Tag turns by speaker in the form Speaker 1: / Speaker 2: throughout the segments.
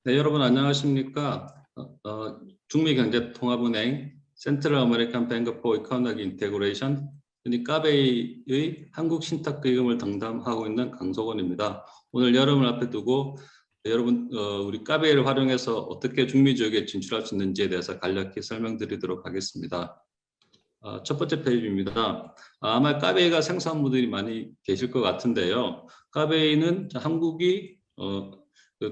Speaker 1: 네, 여러분 안녕하십니까? 중미경제통합은행 센트럴 아메리칸 뱅크 포 이코노믹 인테그레이션 흔히 까베이의 한국신탁기금을 담당하고 있는 강석원입니다. 오늘 여러분 앞에 두고 여러분 우리 까베이를 활용해서 어떻게 중미 지역에 진출할 수 있는지에 대해서 간략히 설명드리도록 하겠습니다. 첫 번째 페이지입니다. 아마 까베이가 생소한 분들이 많이 계실 것 같은데요. 까베이는 한국이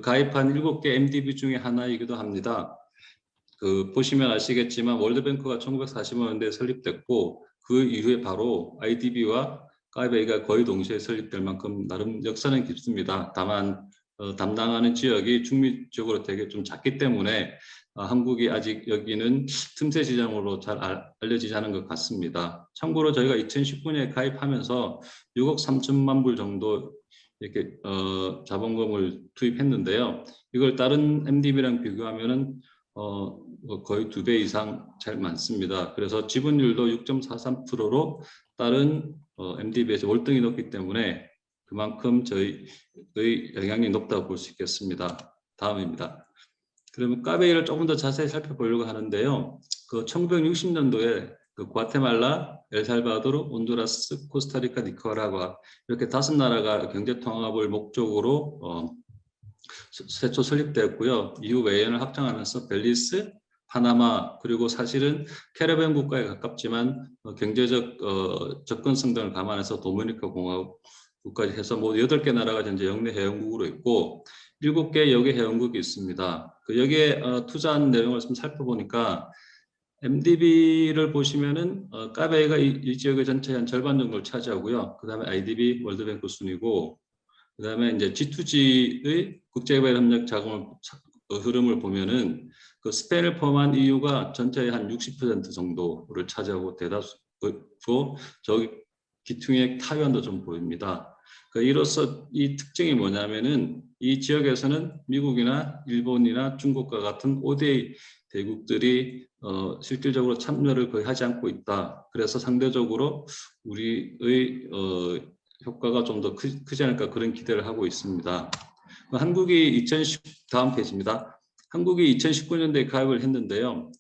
Speaker 1: 가입한 7개 MDB 중에 하나이기도 합니다. 보시면 아시겠지만 월드뱅크가 1945년대에 설립됐고 그 이후에 바로 IDB와 까베이가 거의 동시에 설립될 만큼 나름 역사는 깊습니다. 다만 담당하는 지역이 중미 지역으로 되게 좀 작기 때문에 한국이 아직 여기는 틈새 시장으로 잘 알려지지 않은 것 같습니다. 참고로 저희가 2019년에 가입하면서 6억 3천만 불 정도 이렇게 자본금을 투입했는데요. 이걸 다른 MDB랑 비교하면은 거의 2배 이상 잘 많습니다. 그래서 지분율도 6.43%로 다른 MDB에서 월등히 높기 때문에 그만큼 저희의 영향이 높다고 볼 수 있겠습니다. 다음입니다. 그러면 까베이를 조금 더 자세히 살펴보려고 하는데요. 1960년도에 과테말라, 엘살바도르, 온두라스, 코스타리카, 니카라과 이렇게 5나라가 경제통합을 목적으로 최초 설립되었고요. 이후 외연을 확장하면서 벨리스, 파나마 그리고 사실은 캐리비안 국가에 가깝지만 경제적 접근성 등을 감안해서 도미니카 공화국까지 해서 모두 8개 나라가 현재 영내 회원국으로 있고 7개 역의 회원국이 있습니다. 여기에 투자한 내용을 좀 살펴보니까 MDB를 보시면은 까베이가 이 지역의 전체의 한 절반 정도를 차지하고요. 그다음에 IDB 월드뱅크 순이고 그다음에 이제 G2G의 국제개발협력 자금을 흐름을 보면은 스페인을 포함한 EU가 전체의 한 60% 정도를 차지하고 대다수고 저기 기퉁의 타이완도 좀 보입니다. 이로써 이 특징이 뭐냐면은 이 지역에서는 미국이나 일본이나 중국과 같은 5대 대국들이 실질적으로 참여를 거의 하지 않고 있다. 그래서 상대적으로 우리의 효과가 좀 더 크지 않을까 그런 기대를 하고 있습니다. 한국이 다음 페이지입니다. 한국이 2019년도에 가입을 했는데요.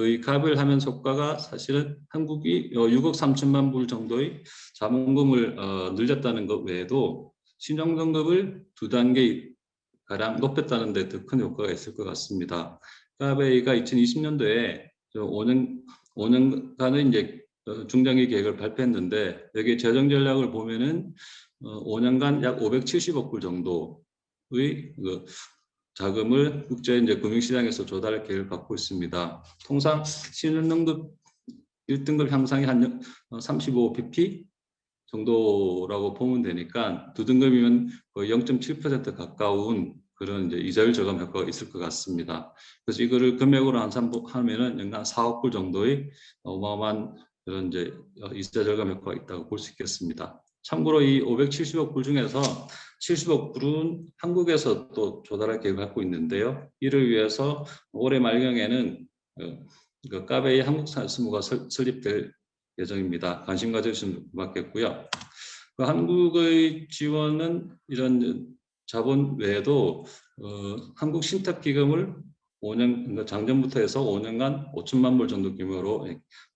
Speaker 1: 이 가입을 하면서 효과가 사실은 한국이 6억 3천만 불 정도의 자본금을 늘렸다는 것 외에도 신용등급을 2단계 가량 높였다는 데 더 큰 효과가 있을 것 같습니다. 까베이가 2020년도에 5년간의 이제 중장기 계획을 발표했는데 여기 재정 전략을 보면은 5년간 약 570억 불 정도의 자금을 국제 이제 금융시장에서 조달할 계획을 갖고 있습니다. 통상 신용등급 1등급 향상이 한 35pp 정도라고 보면 되니까 2등급이면 거의 0.7% 가까운 그런 이제 이자율 저감 효과가 있을 것 같습니다. 그래서 이거를 금액으로 환산하면은 연간 4억 불 정도의 어마어마한 그런 이제 이자 절감 효과가 있다고 볼 수 있겠습니다. 참고로 이 570억 불 중에서 70억 불은 한국에서 또 조달할 계획을 갖고 있는데요. 이를 위해서 올해 말경에는 까베이 한국산 스무가 설립될 예정입니다. 관심 가져주시면 고맙겠고요. 한국의 지원은 이런 자본 외에도 한국 신탁기금을 5년, 작년부터 해서 5년간 5천만 불 정도 규모로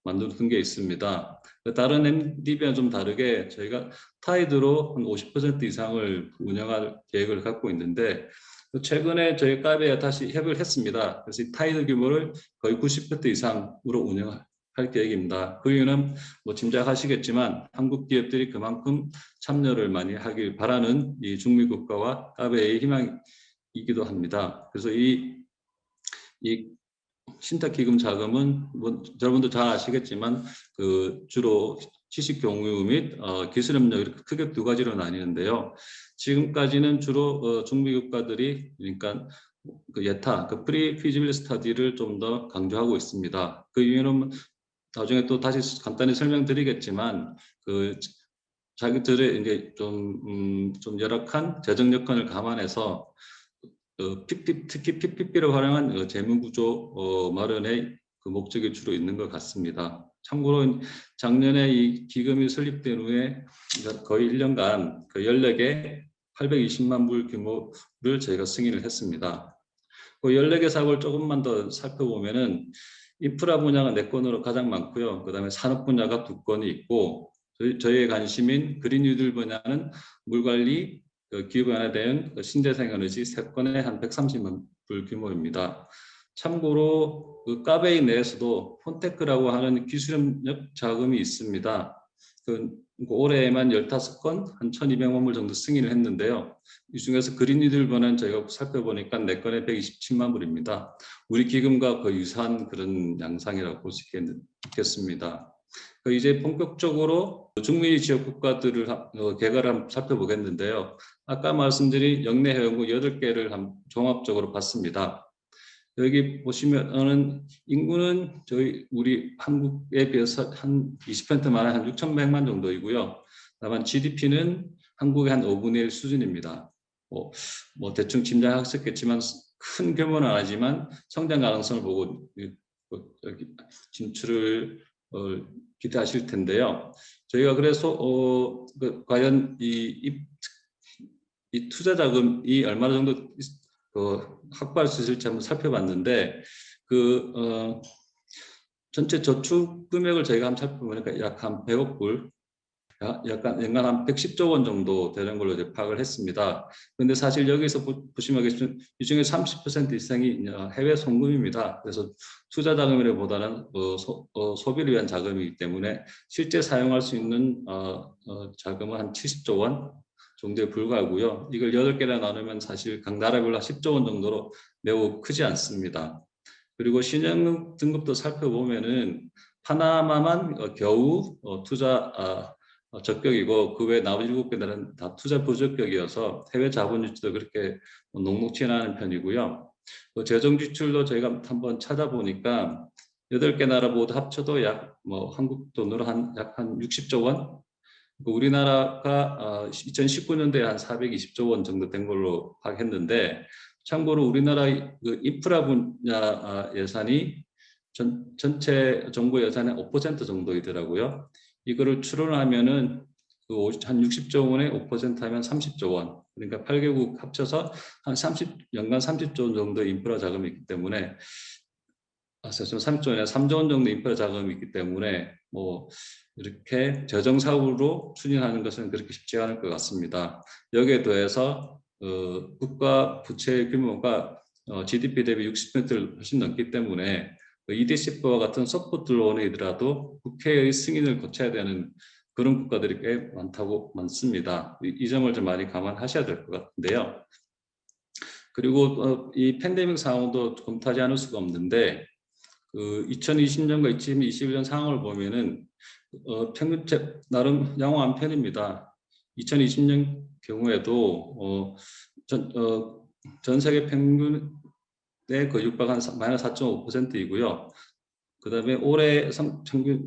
Speaker 1: 만든 게 있습니다. 다른 MDB와 좀 다르게 저희가 타이드로 한 50% 이상을 운영할 계획을 갖고 있는데 최근에 저희 까베에 다시 협의를 했습니다. 그래서 이 타이드 규모를 거의 90% 이상으로 운영할 계획입니다. 그 이유는 뭐 짐작하시겠지만 한국 기업들이 그만큼 참여를 많이 하길 바라는 이 중미 국가와 까베의 희망이기도 합니다. 그래서 이 신탁기금 자금은 뭐 여러분도 잘 아시겠지만 주로 지식 공유 및 기술 협력 이렇게 크게 2가지로 나뉘는데요. 지금까지는 주로 중미 국가들이 그러니까 예타, 프리 피지빌 스터디를 좀 더 강조하고 있습니다. 그 이유는 나중에 또 다시 간단히 설명드리겠지만 자기들의 이제 좀 열악한 재정 여건을 감안해서 특히 PPP를 활용한 재무구조 마련의 목적이 주로 있는 것 같습니다. 참고로 작년에 이 기금이 설립된 후에 거의 1년간 14개 820만 불 규모를 저희가 승인을 했습니다. 그 14개 사업을 조금만 더 살펴보면은 인프라 분야가 4건으로 가장 많고요. 그다음에 산업 분야가 2건이 있고 저희의 관심인 그린 뉴딜 분야는 물관리, 기후변화 대응, 신재생에너지 3건에 한 130만 불 규모입니다. 참고로 그 카베이 내에서도 폰테크라고 하는 기술협력 자금이 있습니다. 올해에만 15건, 한 1,200만 불 정도 승인을 했는데요. 이 중에서 그린 뉴딜 번은 저희가 살펴보니까 4건에 127만 불입니다. 우리 기금과 거의 유사한 그런 양상이라고 볼 수 있겠습니다. 이제 본격적으로 중미 지역 국가들을 개괄을 한번 살펴보겠는데요. 아까 말씀드린 영내 회원국 8개를 종합적으로 봤습니다. 여기 보시면은 인구는 우리 한국에 비해서 한 20% 많은 한 6,100만 정도이고요. 다만 GDP는 한국의 한 5분의 1 수준입니다. 뭐 대충 짐작할 수 있겠지만 큰 규모는 아니지만 성장 가능성을 보고 여기 진출을 기대하실 텐데요. 저희가 그래서 과연 이 투자 자금이 얼마나 정도 확보할 수 있을지 한번 살펴봤는데 전체 저축 금액을 저희가 한번 살펴보니까 약 한 100억 불, 약간 연간 한 110조 원 정도 되는 걸로 이제 파악을 했습니다. 그런데 사실 여기서 보시면 알겠지만 이 중에 30% 이상이 해외 송금입니다. 그래서 투자 자금이라기보다는 소비를 위한 자금이기 때문에 실제 사용할 수 있는 자금은 한 70조 원 정도에 불과하고요. 이걸 8개나 나누면 사실 각 나라별로 10조 원 정도로 매우 크지 않습니다. 그리고 신용 등급도 살펴보면은 파나마만 겨우 투자 적격이고 그 외 나머지 7개들은 다 투자 부적격이어서 해외 자본 유치도 그렇게 녹록치 않은 편이고요. 재정 지출도 저희가 한번 찾아보니까 8개 나라 모두 합쳐도 약 한국 돈으로 약 한 60조 원, 우리나라가 2019년도에 한 420조 원 정도 된 걸로 파악했는데, 참고로 우리나라 그 인프라 분야 예산이 전체 정부 예산의 5% 정도이더라고요. 이거를 추론하면은 한 60조 원에 5% 하면 30조 원. 그러니까 8개국 합쳐서 한 연간 30조 원 정도 인프라 자금이 있기 때문에 30조 원에 3조 원 정도 인프라 자금이 있기 때문에 이렇게 재정 사업으로 추진하는 것은 그렇게 쉽지 않을 것 같습니다. 여기에 더해서 국가 부채 규모가 GDP 대비 60%를 훨씬 넘기 때문에 EDCF와 같은 서포트 론이더라도 국회의 승인을 거쳐야 되는 그런 국가들이 꽤 많습니다. 이 점을 좀 많이 감안하셔야 될 것 같은데요. 그리고 이 팬데믹 상황도 검토하지 않을 수가 없는데 2020년과 2021년 상황을 보면은 평균 나름 양호한 편입니다. 2020년 경우에도 전 세계 평균의 육박한 마이너스 4.5%이고요. 그다음에 올해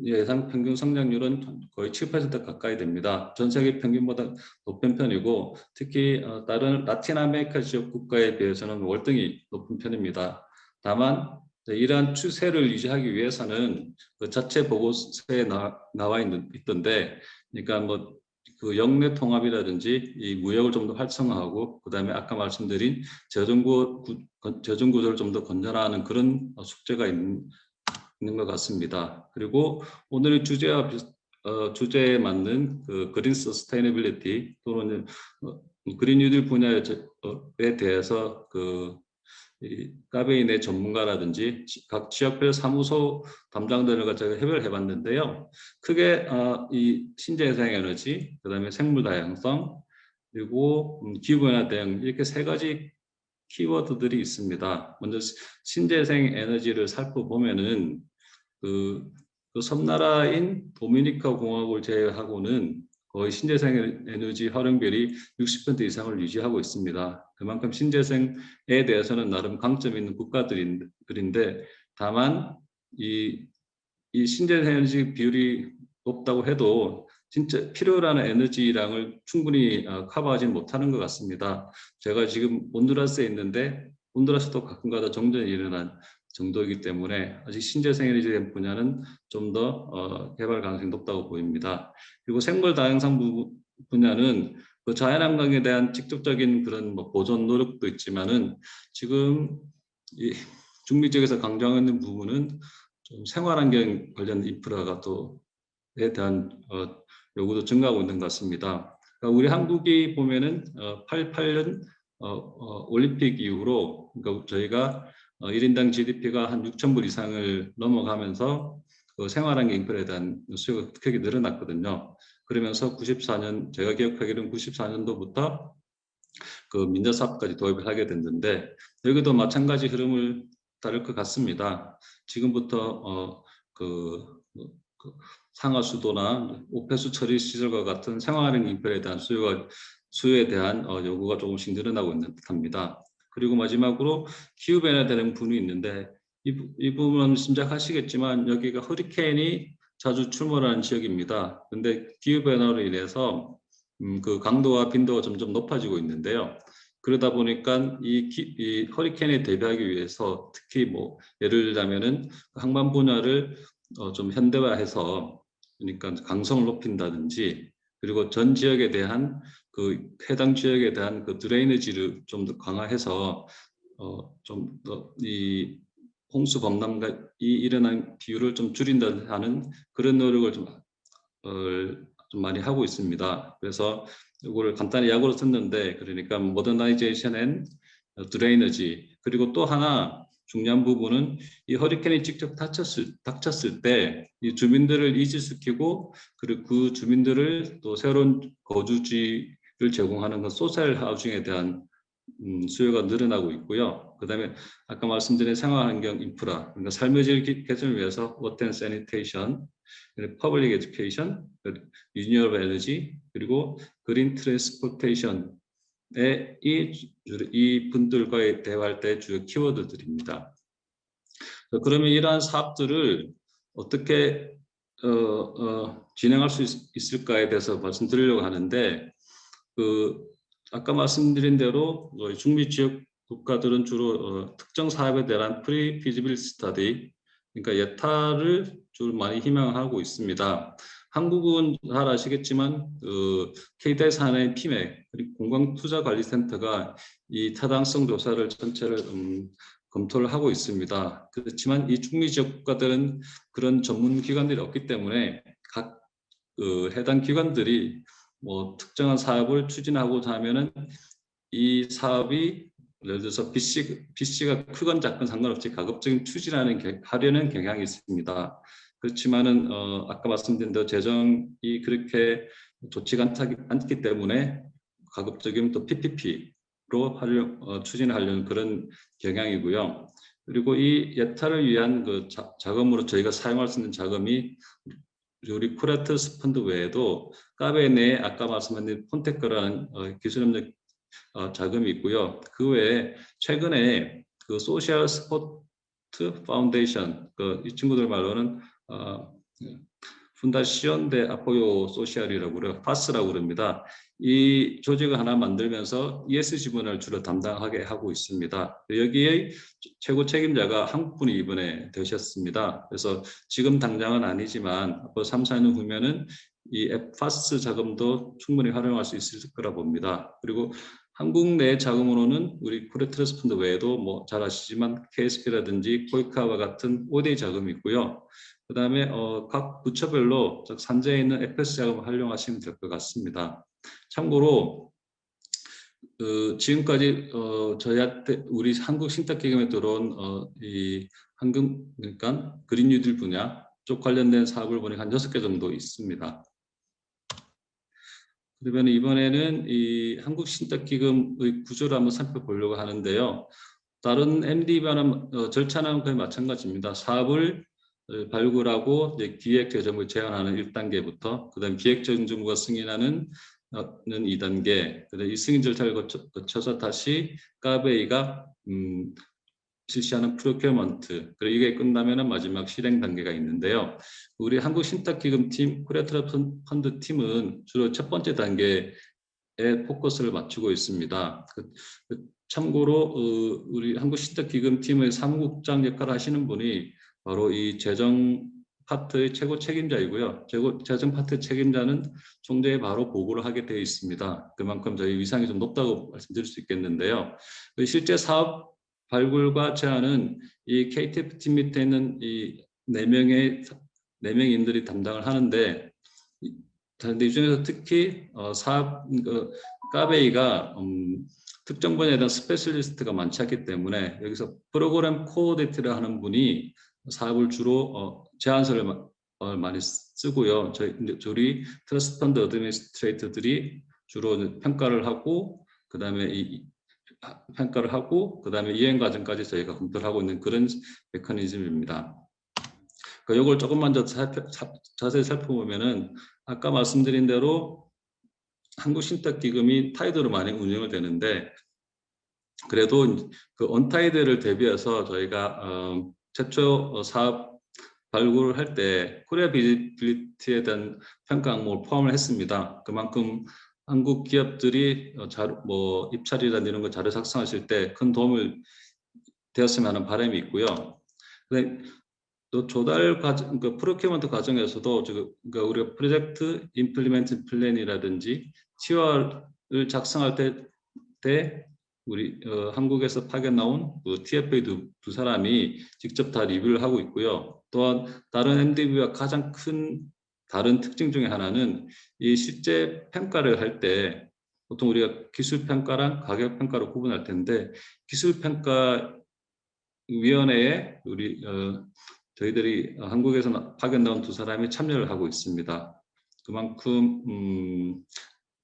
Speaker 1: 예상 평균 성장률은 거의 7% 가까이 됩니다. 전 세계 평균보다 높은 편이고 특히 다른 라틴 아메리카 지역 국가에 비해서는 월등히 높은 편입니다. 다만 이러한 추세를 유지하기 위해서는 그 자체 보고서에 나와 있던데, 그러니까 그 영내 통합이라든지 이 무역을 좀 더 활성화하고 그다음에 아까 말씀드린 재정 구조를 좀 더 건전화하는 그런 숙제가 있는 것 같습니다. 그리고 오늘의 주제에 맞는 그 그린 서스테이너빌리티 또는 그린 뉴딜 분야에 대해서 카베이 내 전문가라든지 각 지역별 사무소 담당자들과 제가 협의를 해봤는데요. 크게 이 신재생에너지, 그다음에 생물 다양성, 그리고 기후변화 대응, 이렇게 3가지 키워드들이 있습니다. 먼저 신재생에너지를 살펴보면은 그 섬나라인 도미니카 공화국을 제외하고는 거의 신재생에너지 활용률이 60% 이상을 유지하고 있습니다. 그만큼 신재생에 대해서는 나름 강점이 있는 국가들인데, 다만 이 신재생에너지 비율이 높다고 해도 진짜 필요로 하는 에너지량을 충분히 커버하지 못하는 것 같습니다. 제가 지금 온두라스에 있는데 온두라스도 가끔가다 정전이 일어난 정도이기 때문에 아직 신재생에너지 분야는 좀 더 개발 가능성이 높다고 보입니다. 그리고 생물 다양성 분야는 그 자연환경에 대한 직접적인 그런 보존 노력도 있지만은 지금 이 중미 지역에서 강조하는 부분은 좀 생활환경 관련 인프라가 또에 대한 요구도 증가하고 있는 것 같습니다. 그러니까 우리 한국이 보면은 88년 올림픽 이후로 그러니까 저희가 1인당 GDP가 한 6,000불 이상을 넘어가면서 그 생활환경 인프라에 대한 수요가 크게 늘어났거든요. 그러면서 94년 제가 기억하기로는 94년도부터 그 민자사업까지 도입을 하게 됐는데 여기도 마찬가지 흐름을 따를 것 같습니다. 지금부터 그 상하수도나 오폐수 처리 시설과 같은 생활형 인프라에 대한 수요에 대한 요구가 조금씩 늘어나고 있는 듯합니다. 그리고 마지막으로 기후변화에 대한 부분이 있는데 이 부분은 짐작하시겠지만 여기가 허리케인이 자주 출몰하는 지역입니다. 그런데 기후변화로 인해서 그 강도와 빈도가 점점 높아지고 있는데요. 그러다 보니까 이 허리케인에 대비하기 위해서 특히 뭐 예를 들자면은 항만 분야를 좀 현대화해서 그러니까 강성을 높인다든지 그리고 전 지역에 대한 그 해당 지역에 대한 그 드레이너지를 좀 더 강화해서 좀 더 이 홍수 범람이 일어난 비율을 좀 줄인다 하는 그런 노력을 좀 많이 하고 있습니다. 그래서 이거를 간단히 약으로 썼는데 그러니까 모더나이제이션 앤 드레이너지 그리고 또 하나 중요한 부분은 이 허리케인이 직접 닥쳤을 때 이 주민들을 이주시키고 그리고 그 주민들을 또 새로운 거주지를 제공하는 그 소셜 하우징에 대한 수요가 늘어나고 있고요. 그다음에 아까 말씀드린 생활환경 인프라, 그러니까 삶의 질 개선을 위해서 워터 앤 세니테이션, 퍼블릭 에듀케이션, 리뉴얼 에너지, 그리고 그린 트랜스포테이션에 이 분들과의 대화할 때 주요 키워드들입니다. 그러면 이러한 사업들을 어떻게 진행할 수 있을까에 대해서 말씀드리려고 하는데 아까 말씀드린 대로 중미 지역 국가들은 주로 특정 사업에 대한 프리피지빌리티 스터디, 그러니까 예타를 주로 많이 희망하고 있습니다. 한국은 잘 아시겠지만 K대 산하의 피맥 그리고 공공투자관리센터가 이 타당성 조사를 전체를 검토를 하고 있습니다. 그렇지만 이 중미 지역 국가들은 그런 전문 기관들이 없기 때문에 각 해당 기관들이 뭐 특정한 사업을 추진하고자 하면은 이 사업이 예를 들어서 BC가 크건 작건 상관없이 가급적인 하려는 경향이 있습니다. 그렇지만은 아까 말씀드린 대로 재정이 그렇게 좋지가 않기 때문에 가급적이면 또 PPP로 추진하려는 그런 경향이고요. 그리고 이 예타를 위한 그 자금으로 저희가 사용할 수 있는 자금이 우리 쿠라트스 펀드 외에도 카베 내에 아까 말씀드린 폰테크라는 기술협력 자금이 있고요. 그 외에 최근에 그 소셜 스포츠 파운데이션, 이 친구들 말로는 푼다시온 데 아포요 소셜이라고 그래요. 파스라고 그럽니다. 이 조직을 하나 만들면서 ESG 분야를 주로 담당하게 하고 있습니다. 여기에 최고 책임자가 한국분이 이번에 되셨습니다. 그래서 지금 당장은 아니지만 앞으로 3, 4년 후면은 이 파스 자금도 충분히 활용할 수 있을 거라 봅니다. 그리고 한국 내 자금으로는 우리 쿠레트러스 펀드 외에도 뭐 잘 아시지만 KSP라든지 코이카와 같은 5대 자금이 있고요. 그 다음에 각 부처별로 산재에 있는 FS 자금을 활용하시면 될 것 같습니다. 참고로 지금까지 저희한테 우리 한국 신탁기금에 들어온 이 그러니까 그린 뉴딜 분야 쪽 관련된 사업을 보니까 한 6개 정도 있습니다. 그러면 이번에는 이 한국 신탁기금의 구조를 한번 살펴보려고 하는데요. 다른 MDB와는 절차는 거의 마찬가지입니다. 사업을 발굴하고 이제 기획재정을 제안하는 1단계부터 그다음 기획재정부가 승인하는 2단계, 그다음 이 승인 절차를 거쳐서 다시 카베이가 실시하는 프로큐어먼트, 그리고 이게 끝나면은 마지막 실행 단계가 있는데요. 우리 한국 신탁기금 팀, 쿠레트라 펀드 팀은 주로 첫 번째 단계에 포커스를 맞추고 있습니다. 참고로 우리 한국 신탁기금 팀의 사무국장 역할을 하시는 분이 바로 이 재정 파트의 최고 책임자이고요. 재정 파트 책임자는 총재에 바로 보고를 하게 되어 있습니다. 그만큼 저희 위상이 좀 높다고 말씀드릴 수 있겠는데요. 실제 사업 발굴과 제안은 이 KTF 팀 밑에 있는 이 4명인들이 담당을 하는데, 이 중에서 특히 사업 까베이가 특정 분야에 대한 스페셜리스트가 많지 않기 때문에 여기서 프로그램 코어디네이터를 하는 분이 사업을 주로 제안서를 많이 쓰고요. 저희 트러스트 펀드 어드미니스트레이터들이 주로 평가를 하고 그다음에 이행 과정까지 저희가 검토를 하고 있는 그런 메커니즘입니다. 이걸 조금만 더 자세히 살펴보면은 아까 말씀드린 대로 한국신탁기금이 타이드로 많이 운영을 되는데, 그래도 그 언타이드를 대비해서 저희가 최초 사업 발굴을 할 때 코리아 비지빌리티에 대한 평가 항목을 포함을 했습니다. 그만큼 한국 기업들이 입찰이나 이런 거 자료 작성하실 때 큰 도움을 되었으면 하는 바람이 있고요. 또 조달 과정, 그 프로큐먼트 과정에서도 그러니까 우리가 프로젝트 임플리멘트 플랜이라든지 TOR을 작성할 때 우리 한국에서 파견 나온 그 TFA 두 사람이 직접 다 리뷰를 하고 있고요. 또한 다른 MDB와 가장 큰 다른 특징 중에 하나는 이 실제 평가를 할 때 보통 우리가 기술 평가랑 가격 평가로 구분할 텐데, 기술 평가 위원회에 저희들이 한국에서 파견 나온 두 사람이 참여를 하고 있습니다. 그만큼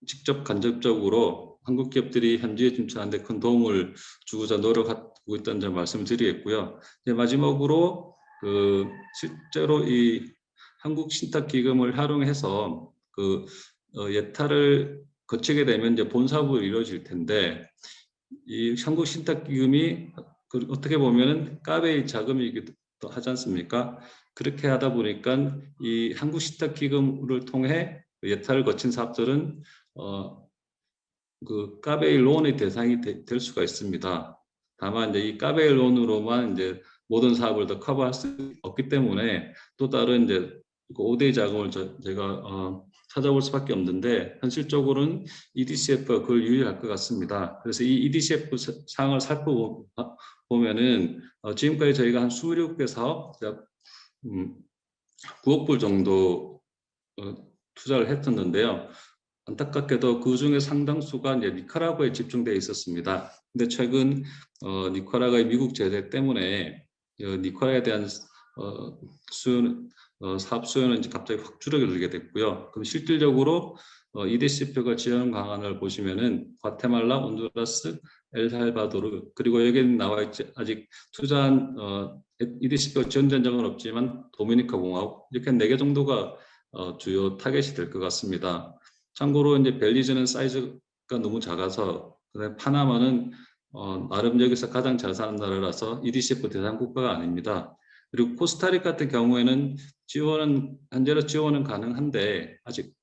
Speaker 1: 직접 간접적으로 한국 기업들이 현지에 진출하는 데 큰 도움을 주고자 노력하고 있다는 점 말씀드리겠고요. 마지막으로 실제로 이 한국 신탁 기금을 활용해서 예타를 거치게 되면 이제 본 사업으로 이루어질 텐데, 이 한국 신탁 기금이 어떻게 보면은 까베이 자금이기도 하지 않습니까? 그렇게 하다 보니까 이 한국 신탁 기금을 통해 예타를 거친 사업들은 그 까베이 론의 대상이 될 수가 있습니다. 다만 이제 이 까베이 론으로만 이제 모든 사업을 다 커버할 수 없기 때문에 또 다른 이제 그 5대 자금을 제가 찾아볼 수밖에 없는데, 현실적으로는 EDCF가 그걸 유의할 것 같습니다. 그래서 이 EDCF 사항을 살펴보면은 지금까지 저희가 한 27개 사업 9억 불 정도 투자를 했었는데요. 안타깝게도 그 중에 상당수가 이제 니카라과에 집중되어 있었습니다. 근데 최근 니카라과의 미국 제재 때문에 니카라에 대한 사업 수요는 이제 갑자기 확 줄어들게 됐고요. 그럼 실질적으로 EDC표가 지원 방안을 보시면은 과테말라, 온두라스, 엘살바도르, 그리고 여기에 나와 있지 아직 투자한 EDC표 지원된 적은 없지만 도미니카 공화국, 이렇게 4개 정도가 주요 타겟이 될 것 같습니다. 참고로 이제 벨리즈는 사이즈가 너무 작아서, 그다음에 파나마는 나름 여기서 가장 잘 사는 나라라서 EDCF 대상 국가가 아닙니다. 그리고 코스타리카 같은 경우에는 현재로 지원은 가능한데, 아직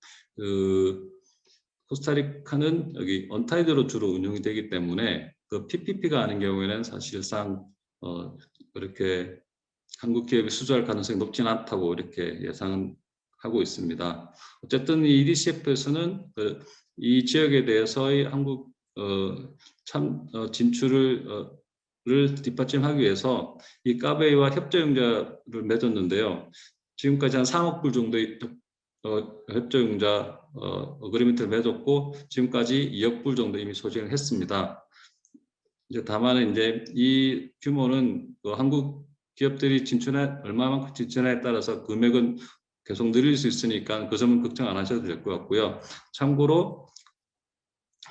Speaker 1: 코스타리카는 여기 언타이드로 주로 운영이 되기 때문에 그 PPP가 아닌 경우에는 사실상 그렇게 한국 기업이 수주할 가능성이 높지는 않다고 이렇게 예상은 하고 있습니다. 어쨌든 이 EDCF에서는 이 지역에 대해서의 한국 진출을 뒷받침하기 위해서 이 까베이와 협조용자를 맺었는데요. 지금까지 한 3억 불 정도의 협조용자 어그리먼트를 맺었고, 지금까지 2억 불 정도 이미 소진을 했습니다. 다만 이제 이 규모는 한국 기업들이 얼마만큼 진출에 따라서 금액은 계속 늘릴 수 있으니까 그 점은 걱정 안 하셔도 될 것 같고요. 참고로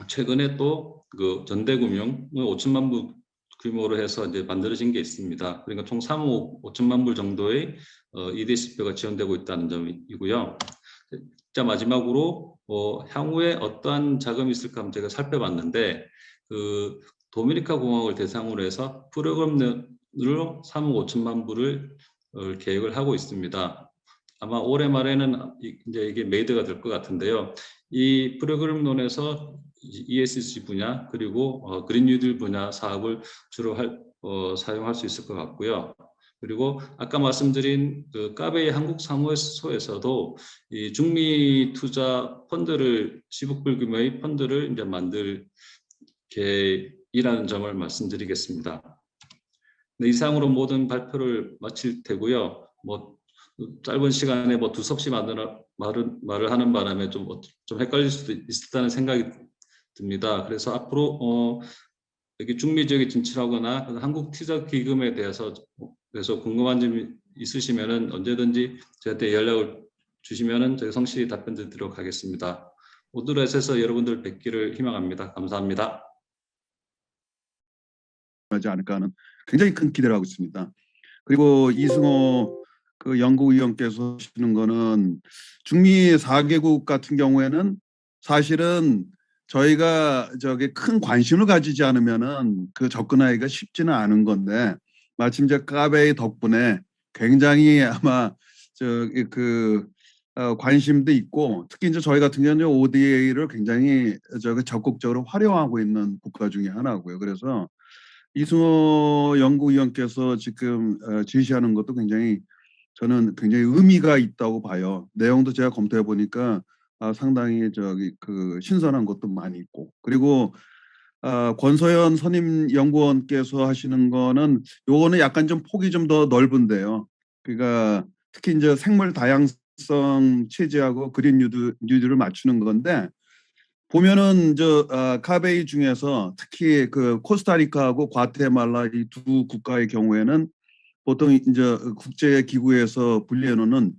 Speaker 1: 최근에 또 그 전대금융 5천만 불 규모로 해서 이제 만들어진 게 있습니다. 그러니까 총 3억 5천만 불 정도의 EDC표가 지원되고 있다는 점이고요. 자, 마지막으로 향후에 어떠한 자금이 있을까 한번 제가 살펴봤는데, 도미니카 공화국을 대상으로 해서 프로그램으로 3억 5천만 불을 계획을 하고 있습니다. 아마 올해 말에는 이제 이게 메이드가 될 것 같은데요. 이 프로그램론에서 ESG 분야 그리고 그린 뉴딜 분야 사업을 주로 사용할 수 있을 것 같고요. 그리고 아까 말씀드린 그 까베이 한국 사무소에서도 이 중미 투자 펀드를 10억 불 규모의 펀드를 이제 만들 계획이라는 점을 말씀드리겠습니다. 네, 이상으로 모든 발표를 마칠 테고요. 뭐 짧은 시간에 뭐 두섭씨 말을 하는 바람에 좀 헷갈릴 수도 있다는 생각이 듭니다. 그래서 앞으로 여기 중미 지역에 진출하거나 한국 티저 기금에 대해서 궁금한 점이 있으시면은 언제든지 저한테 연락을 주시면은 저희 성실히 답변 드리도록 하겠습니다. 오드렛에서 여러분들 뵙기를 희망합니다. 감사합니다.
Speaker 2: 하지 않을까 하는 굉장히 큰 기대를 하고 있습니다. 그리고 이승호 그 연구위원께서 하시는 거는 중미 4개국 같은 경우에는 사실은 저희가 저게 큰 관심을 가지지 않으면은 그 접근하기가 쉽지는 않은 건데 마침 제 까베이 덕분에 굉장히 아마 저기 관심도 있고 특히 이제 저희 같은 경우는 ODA를 굉장히 적극적으로 활용하고 있는 국가 중에 하나고요. 그래서 이승호 연구위원께서 지금 제시하는 것도 저는 굉장히 의미가 있다고 봐요. 내용도 제가 검토해 보니까 상당히 신선한 것도 많이 있고 그리고 권소연 선임 연구원께서 하시는 거는 요거는 약간 좀 폭이 좀 더 넓은데요. 그러니까 특히 이제 생물 다양성 체제하고 그린 뉴딜을 맞추는 건데 보면은 카베이 중에서 특히 그 코스타리카하고 과테말라 이 두 국가의 경우에는 보통 이제 국제 기구에서 분리해 놓는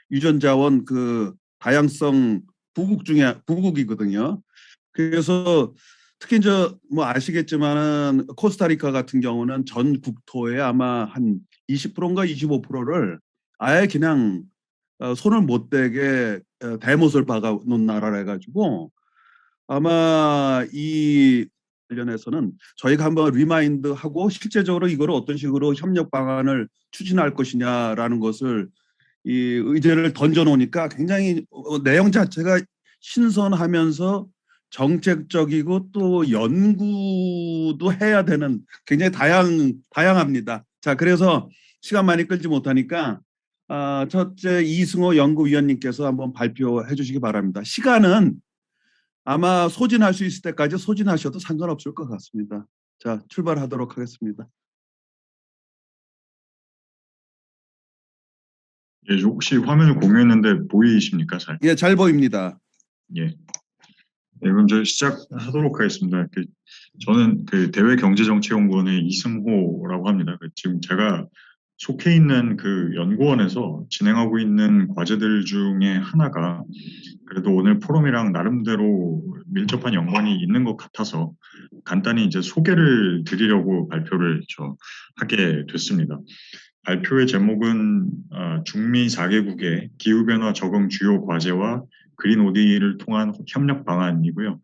Speaker 2: 유전자원 그 다양성 부국이거든요. 그래서 특히 이제 뭐 아시겠지만은 코스타리카 같은 경우는 전 국토의 아마 한 20%인가 25%를 아예 그냥 손을 못 대게 대못을 박아 놓은 나라라 해가지고 아마 이 관련해서는 저희가 한번 리마인드하고 실제적으로 이거를 어떤 식으로 협력 방안을 추진할 것이냐라는 것을 이 의제를 던져 놓으니까 굉장히 내용 자체가 신선하면서 정책적이고 또 연구도 해야 되는 굉장히 다양합니다. 자, 그래서 시간 많이 끌지 못하니까 첫째 이승호 연구위원님께서 한번 발표해 주시기 바랍니다. 시간은 아마 소진할 수 있을 때까지 소진하셔도 상관없을 것 같습니다. 자, 출발하도록 하겠습니다.
Speaker 3: 예, 혹시 화면을 공유했는데 보이십니까? 잘?
Speaker 2: 예, 잘 보입니다.
Speaker 3: 예. 네, 그럼 저 시작하도록 하겠습니다. 저는 대외경제정치연구원의 이승호라고 합니다. 지금 제가 속해 있는 그 연구원에서 진행하고 있는 과제들 중에 하나가 그래도 오늘 포럼이랑 나름대로 밀접한 연관이 있는 것 같아서 간단히 이제 소개를 드리려고 발표를 하게 됐습니다. 발표의 제목은 중미 4개국의 기후변화 적응 주요 과제와 그린 ODA를 통한 협력 방안이고요.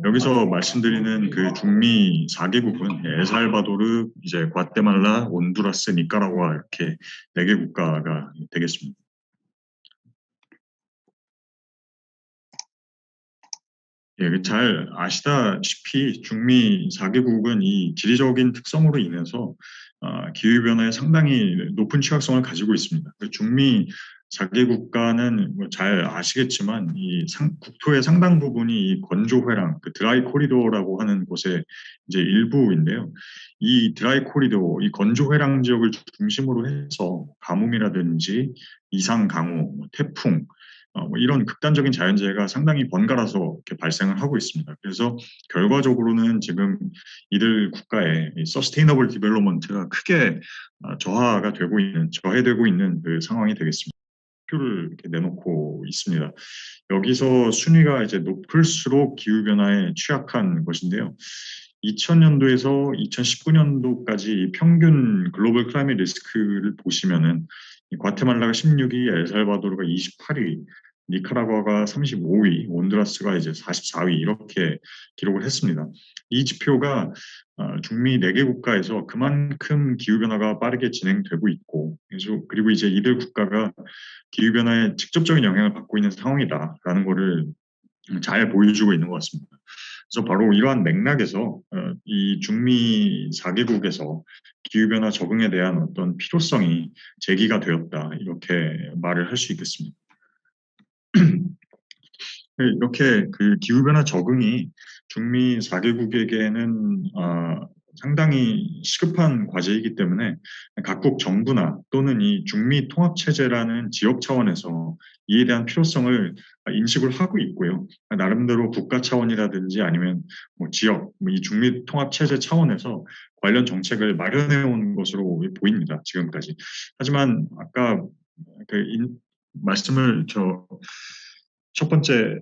Speaker 3: 여기서 말씀드리는 그 중미 4개국은 엘살바도르, 이제 과테말라, 온두라스, 니카라과 이렇게 4개 국가가 되겠습니다. 예, 잘 아시다시피 중미 4개국은 이 지리적인 특성으로 인해서 기후변화에 상당히 높은 취약성을 가지고 있습니다. 중미 4개 국가는 잘 아시겠지만 이 국토의 상당 부분이 이 건조회랑 드라이 코리도라고 하는 곳의 이제 일부인데요. 이 드라이 코리도, 이 건조회랑 지역을 중심으로 해서 가뭄이라든지 이상 강우, 태풍 이런 극단적인 자연재해가 상당히 번갈아서 이렇게 발생을 하고 있습니다. 그래서 결과적으로는 지금 이들 국가의 서스테이너블 디벨롭먼트가 크게 저해되고 있는 그 상황이 되겠습니다. 표를 이렇게 내놓고 있습니다. 여기서 순위가 이제 높을수록 기후변화에 취약한 것인데요. 2000년도에서 2019년도까지 평균 글로벌 클라이밋 리스크를 보시면은 과테말라가 16위, 엘살바도르가 28위, 니카라과가 35위, 온두라스가 이제 44위 이렇게 기록을 했습니다. 이 지표가 중미 4개 국가에서 그만큼 기후변화가 빠르게 진행되고 있고, 그리고 이제 이들 국가가 기후변화에 직접적인 영향을 받고 있는 상황이다라는 것을 잘 보여주고 있는 것 같습니다. 그래서 바로 이러한 맥락에서 이 중미 4개국에서 기후변화 적응에 대한 어떤 필요성이 제기가 되었다 이렇게 말을 할 수 있겠습니다. 이렇게 그 기후변화 적응이 중미 4개국에게는 상당히 시급한 과제이기 때문에 각국 정부나 또는 이 중미 통합 체제라는 지역 차원에서 이에 대한 필요성을 인식을 하고 있고요. 나름대로 국가 차원이라든지 아니면 뭐 지역, 이 중미 통합 체제 차원에서 관련 정책을 마련해 온 것으로 보입니다. 지금까지. 하지만 아까 말씀을 첫 번째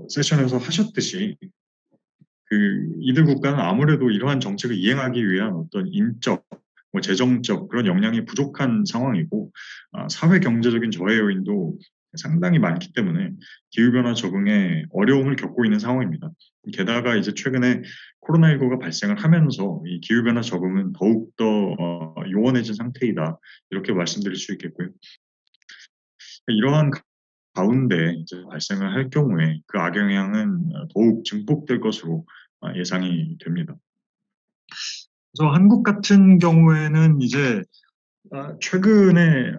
Speaker 3: 세션에서 하셨듯이 이들 국가는 아무래도 이러한 정책을 이행하기 위한 어떤 인적, 재정적 그런 역량이 부족한 상황이고 사회 경제적인 저해 요인도 상당히 많기 때문에 기후변화 적응에 어려움을 겪고 있는 상황입니다. 게다가 이제 최근에 코로나19가 발생을 하면서 이 기후변화 적응은 더욱더 요원해진 상태이다. 이렇게 말씀드릴 수 있겠고요. 이러한 가운데 이제 발생을 할 경우에 그 악영향은 더욱 증폭될 것으로 예상이 됩니다. 그래서 한국 같은 경우에는 이제 최근에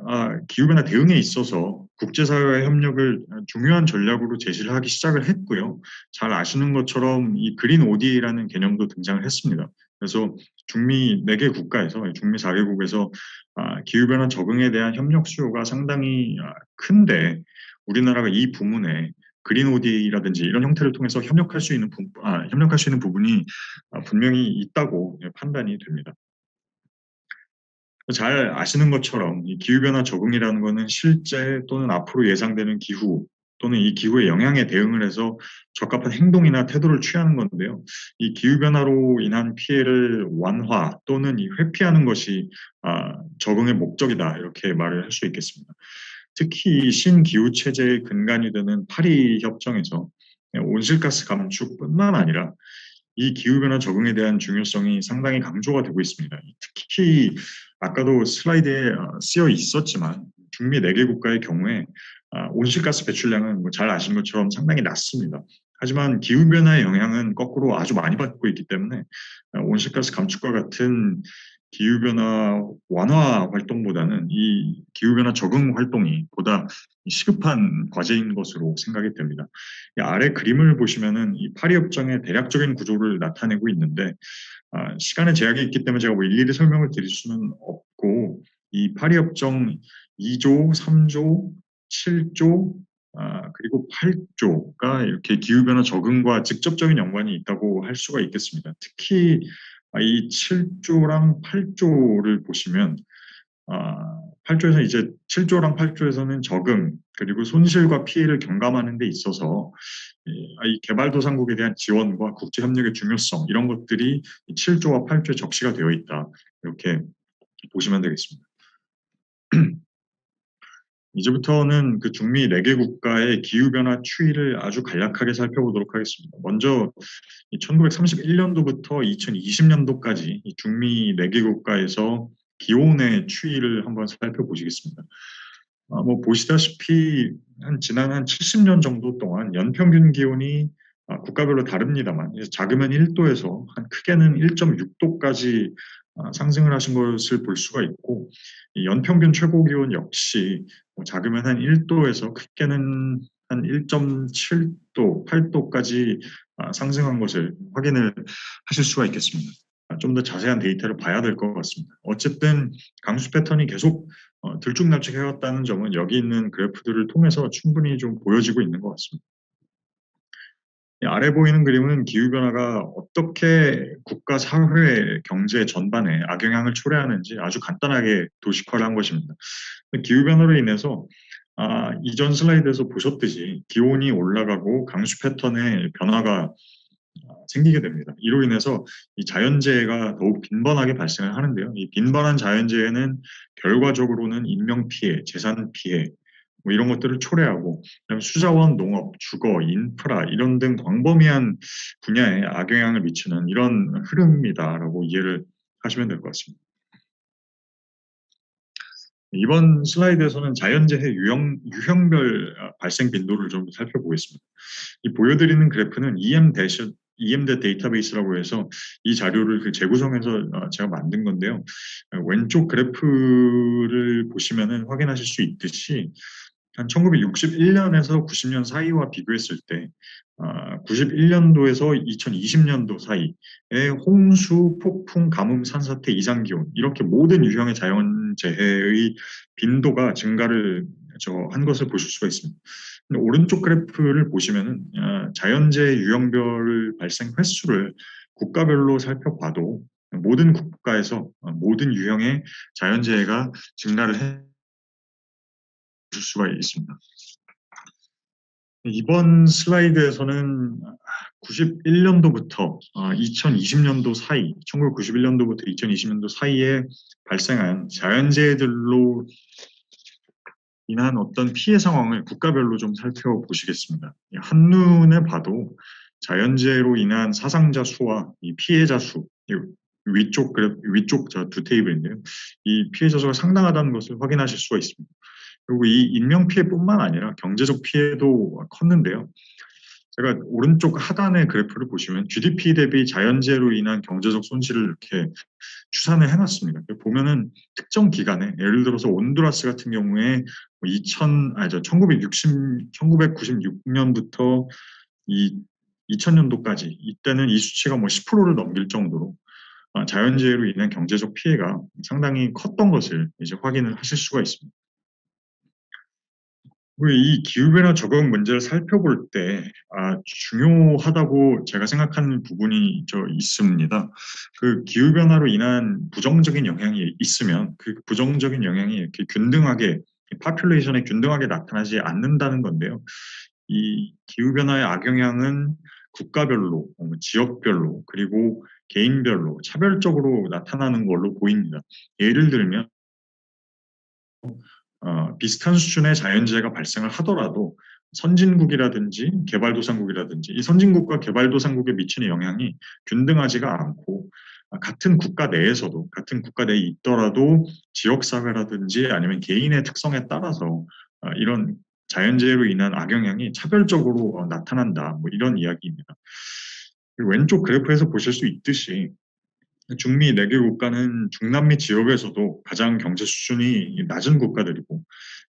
Speaker 3: 기후변화 대응에 있어서 국제사회의 협력을 중요한 전략으로 제시를 하기 시작을 했고요. 잘 아시는 것처럼 이 그린 ODA라는 개념도 등장을 했습니다. 그래서 중미 4개 국가에서, 중미 4개국에서 기후변화 적응에 대한 협력 수요가 상당히 큰데 우리나라가 이 부문에 그린 ODA라든지 이런 형태를 통해서 협력할 수 있는 부분이 분명히 있다고 판단이 됩니다. 잘 아시는 것처럼 이 기후변화 적응이라는 것은 실제 또는 앞으로 예상되는 기후 또는 이 기후의 영향에 대응을 해서 적합한 행동이나 태도를 취하는 건데요. 이 기후변화로 인한 피해를 완화 또는 회피하는 것이 적응의 목적이다 이렇게 말을 할 수 있겠습니다. 특히 신기후체제의 근간이 되는 파리 협정에서 온실가스 감축뿐만 아니라 이 기후변화 적응에 대한 중요성이 상당히 강조가 되고 있습니다. 특히 아까도 슬라이드에 쓰여 있었지만 중미 4개 국가의 경우에 온실가스 배출량은 잘 아시는 것처럼 상당히 낮습니다. 하지만 기후변화의 영향은 거꾸로 아주 많이 받고 있기 때문에 온실가스 감축과 같은 기후변화 완화 활동보다는 이 기후변화 적응 활동이 보다 시급한 과제인 것으로 생각이 됩니다. 아래 그림을 보시면은 이 파리협정의 대략적인 구조를 나타내고 있는데 시간의 제약이 있기 때문에 제가 일일이 설명을 드릴 수는 없고 이 파리협정 2조, 3조, 7조 그리고 8조가 이렇게 기후변화 적응과 직접적인 연관이 있다고 할 수가 있겠습니다. 특히 이 7조랑 8조를 보시면 8조에서 이제 7조랑 8조에서는 적응 그리고 손실과 피해를 경감하는 데 있어서 이 개발도상국에 대한 지원과 국제 협력의 중요성 이런 것들이 7조와 8조에 적시가 되어 있다 이렇게 보시면 되겠습니다. 이제부터는 그 중미 4개 국가의 기후변화 추이를 아주 간략하게 살펴보도록 하겠습니다. 먼저 1931년도부터 2020년도까지 중미 4개 국가에서 기온의 추이를 한번 살펴보시겠습니다. 보시다시피 지난 한 70년 정도 동안 연평균 기온이 국가별로 다릅니다만 작으면 1도에서 크게는 1.6도까지 상승을 하신 것을 볼 수가 있고 연평균 최고 기온 역시 작으면 한 1도에서 크게는 한 1.7도, 8도까지 상승한 것을 확인을 하실 수가 있겠습니다. 좀 더 자세한 데이터를 봐야 될 것 같습니다. 어쨌든 강수 패턴이 계속 들쭉날쭉해왔다는 점은 여기 있는 그래프들을 통해서 충분히 좀 보여지고 있는 것 같습니다. 아래 보이는 그림은 기후변화가 어떻게 국가, 사회, 경제 전반에 악영향을 초래하는지 아주 간단하게 도식화를 한 것입니다. 기후변화로 인해서 이전 슬라이드에서 보셨듯이 기온이 올라가고 강수 패턴의 변화가 생기게 됩니다. 이로 인해서 이 자연재해가 더욱 빈번하게 발생을 하는데요. 이 빈번한 자연재해는 결과적으로는 인명피해, 재산피해 이런 것들을 초래하고 그다음에 수자원, 농업, 주거, 인프라 이런 등 광범위한 분야에 악영향을 미치는 이런 흐름이다라고 이해를 하시면 될 것 같습니다. 이번 슬라이드에서는 자연재해 유형별 발생 빈도를 좀 살펴보겠습니다. 이 보여드리는 그래프는 EM 데이터베이스라고 해서 이 자료를 재구성해서 제가 만든 건데요. 왼쪽 그래프를 보시면은 확인하실 수 있듯이 한 1961년에서 90년 사이와 비교했을 때 91년도에서 2020년도 사이에 홍수, 폭풍, 가뭄, 산사태, 이상기온 이렇게 모든 유형의 자연재해의 빈도가 증가를 한 것을 보실 수가 있습니다. 근데 오른쪽 그래프를 보시면은 자연재해 유형별 발생 횟수를 국가별로 살펴봐도 모든 국가에서 모든 유형의 자연재해가 증가를 해 볼 수가 있습니다. 이번 슬라이드에서는 91년도부터 2020년도 사이, 1991년도부터 2020년도 사이에 발생한 자연재해들로 인한 어떤 피해 상황을 국가별로 좀 살펴보시겠습니다. 한눈에 봐도 자연재해로 인한 사상자 수와 이 피해자 수, 위쪽 두 테이블인데요. 이 피해자 수가 상당하다는 것을 확인하실 수가 있습니다. 그리고 이 인명피해뿐만 아니라 경제적 피해도 컸는데요. 제가 오른쪽 하단의 그래프를 보시면 GDP 대비 자연재해로 인한 경제적 손실을 이렇게 추산을 해놨습니다. 보면은 특정 기간에 예를 들어서 온두라스 같은 경우에 1996년부터 2000년도까지 이때는 이 수치가 10%를 넘길 정도로 자연재해로 인한 경제적 피해가 상당히 컸던 것을 이제 확인을 하실 수가 있습니다. 이 기후변화 적응 문제를 살펴볼 때 중요하다고 제가 생각하는 부분이 있습니다. 그 기후변화로 인한 부정적인 영향이 있으면 그 부정적인 영향이 이렇게 균등하게 파퓰레이션에 균등하게 나타나지 않는다는 건데요. 이 기후변화의 악영향은 국가별로, 지역별로, 그리고 개인별로 차별적으로 나타나는 걸로 보입니다. 예를 들면 비슷한 수준의 자연재해가 발생을 하더라도 선진국이라든지 개발도상국이라든지 이 선진국과 개발도상국에 미치는 영향이 균등하지가 않고 같은 국가 내에서도 같은 국가 내에 있더라도 지역사회라든지 아니면 개인의 특성에 따라서 이런 자연재해로 인한 악영향이 차별적으로 나타난다. 이런 이야기입니다. 왼쪽 그래프에서 보실 수 있듯이 중미 4개 국가는 중남미 지역에서도 가장 경제 수준이 낮은 국가들이고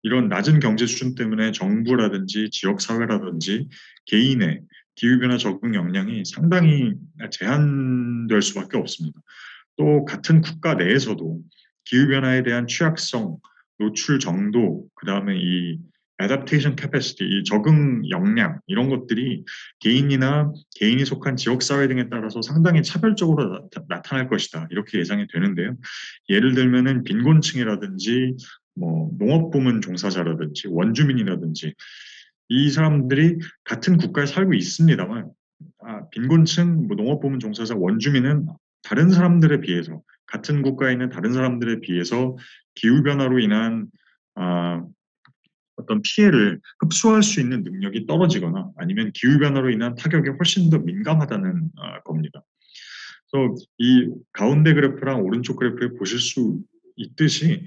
Speaker 3: 이런 낮은 경제 수준 때문에 정부라든지 지역사회라든지 개인의 기후변화 적응 역량이 상당히 제한될 수밖에 없습니다. 또 같은 국가 내에서도 기후변화에 대한 취약성, 노출 정도, 그 다음에 이 adaptation capacity, 이 적응 역량 이런 것들이 개인이 속한 지역사회 등에 따라서 상당히 차별적으로 나타날 것이다. 이렇게 예상이 되는데요. 예를 들면은 빈곤층이라든지 농업부문 종사자라든지 원주민이라든지 이 사람들이 같은 국가에 살고 있습니다만 빈곤층, 농업부문 종사자, 원주민은 다른 사람들에 비해서 같은 국가에 있는 다른 사람들에 비해서 기후변화로 인한 어떤 피해를 흡수할 수 있는 능력이 떨어지거나 아니면 기후변화로 인한 타격에 훨씬 더 민감하다는 겁니다. 그래서 이 가운데 그래프랑 오른쪽 그래프에 보실 수 있듯이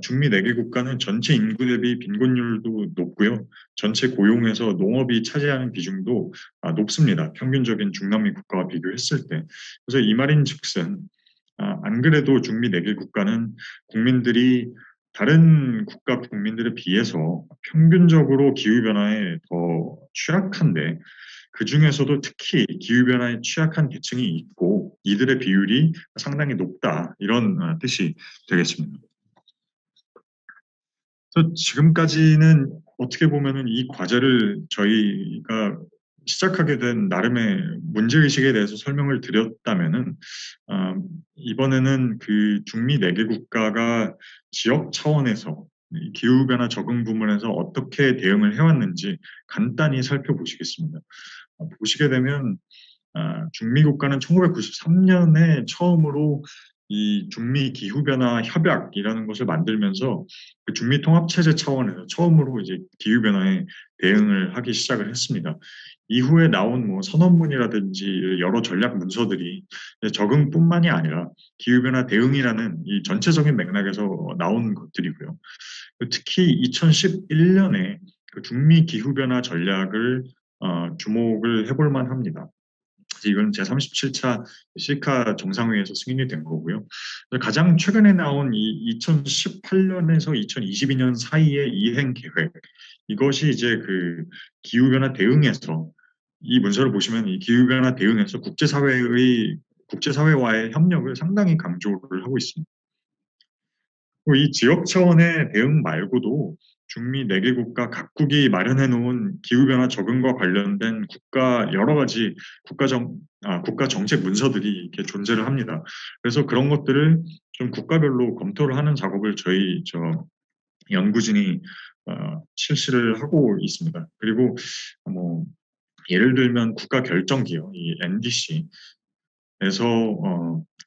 Speaker 3: 중미 4개 국가는 전체 인구 대비 빈곤율도 높고요. 전체 고용에서 농업이 차지하는 비중도 높습니다. 평균적인 중남미 국가와 비교했을 때. 그래서 이 말인즉슨 안 그래도 중미 4개 국가는 국민들이 다른 국가 국민들에 비해서 평균적으로 기후변화에 더 취약한데 그 중에서도 특히 기후변화에 취약한 계층이 있고 이들의 비율이 상당히 높다 이런 뜻이 되겠습니다. 그래서 지금까지는 어떻게 보면은 이 과제를 저희가 시작하게 된 나름의 문제의식에 대해서 설명을 드렸다면은 이번에는 그 중미 4개 국가가 지역 차원에서 기후변화 적응 부문에서 어떻게 대응을 해왔는지 간단히 살펴보시겠습니다. 보시게 되면 중미 국가는 1993년에 처음으로 이 중미 기후변화 협약이라는 것을 만들면서 그 중미 통합체제 차원에서 처음으로 이제 기후변화에 대응을 하기 시작을 했습니다. 이후에 나온 선언문이라든지 여러 전략 문서들이 적응뿐만이 아니라 기후변화 대응이라는 이 전체적인 맥락에서 나온 것들이고요. 특히 2011년에 그 중미 기후변화 전략을 주목을 해볼 만합니다. 이건 제37차 시카 정상회의에서 승인이 된 거고요. 가장 최근에 나온 이 2018년에서 2022년 사이의 이행 계획, 이것이 이제 그 기후변화 대응에서 이 문서를 보시면 이 기후변화 대응에서 국제사회와의 협력을 상당히 강조를 하고 있습니다. 이 지역 차원의 대응 말고도 중미 4개국가 각국이 마련해 놓은 기후변화 적응과 관련된 여러 가지 국가 정책 문서들이 이렇게 존재를 합니다. 그래서 그런 것들을 좀 국가별로 검토를 하는 작업을 저희 연구진이 실시를 하고 있습니다. 그리고 뭐 예를 들면 국가 결정기요, 이 NDC에서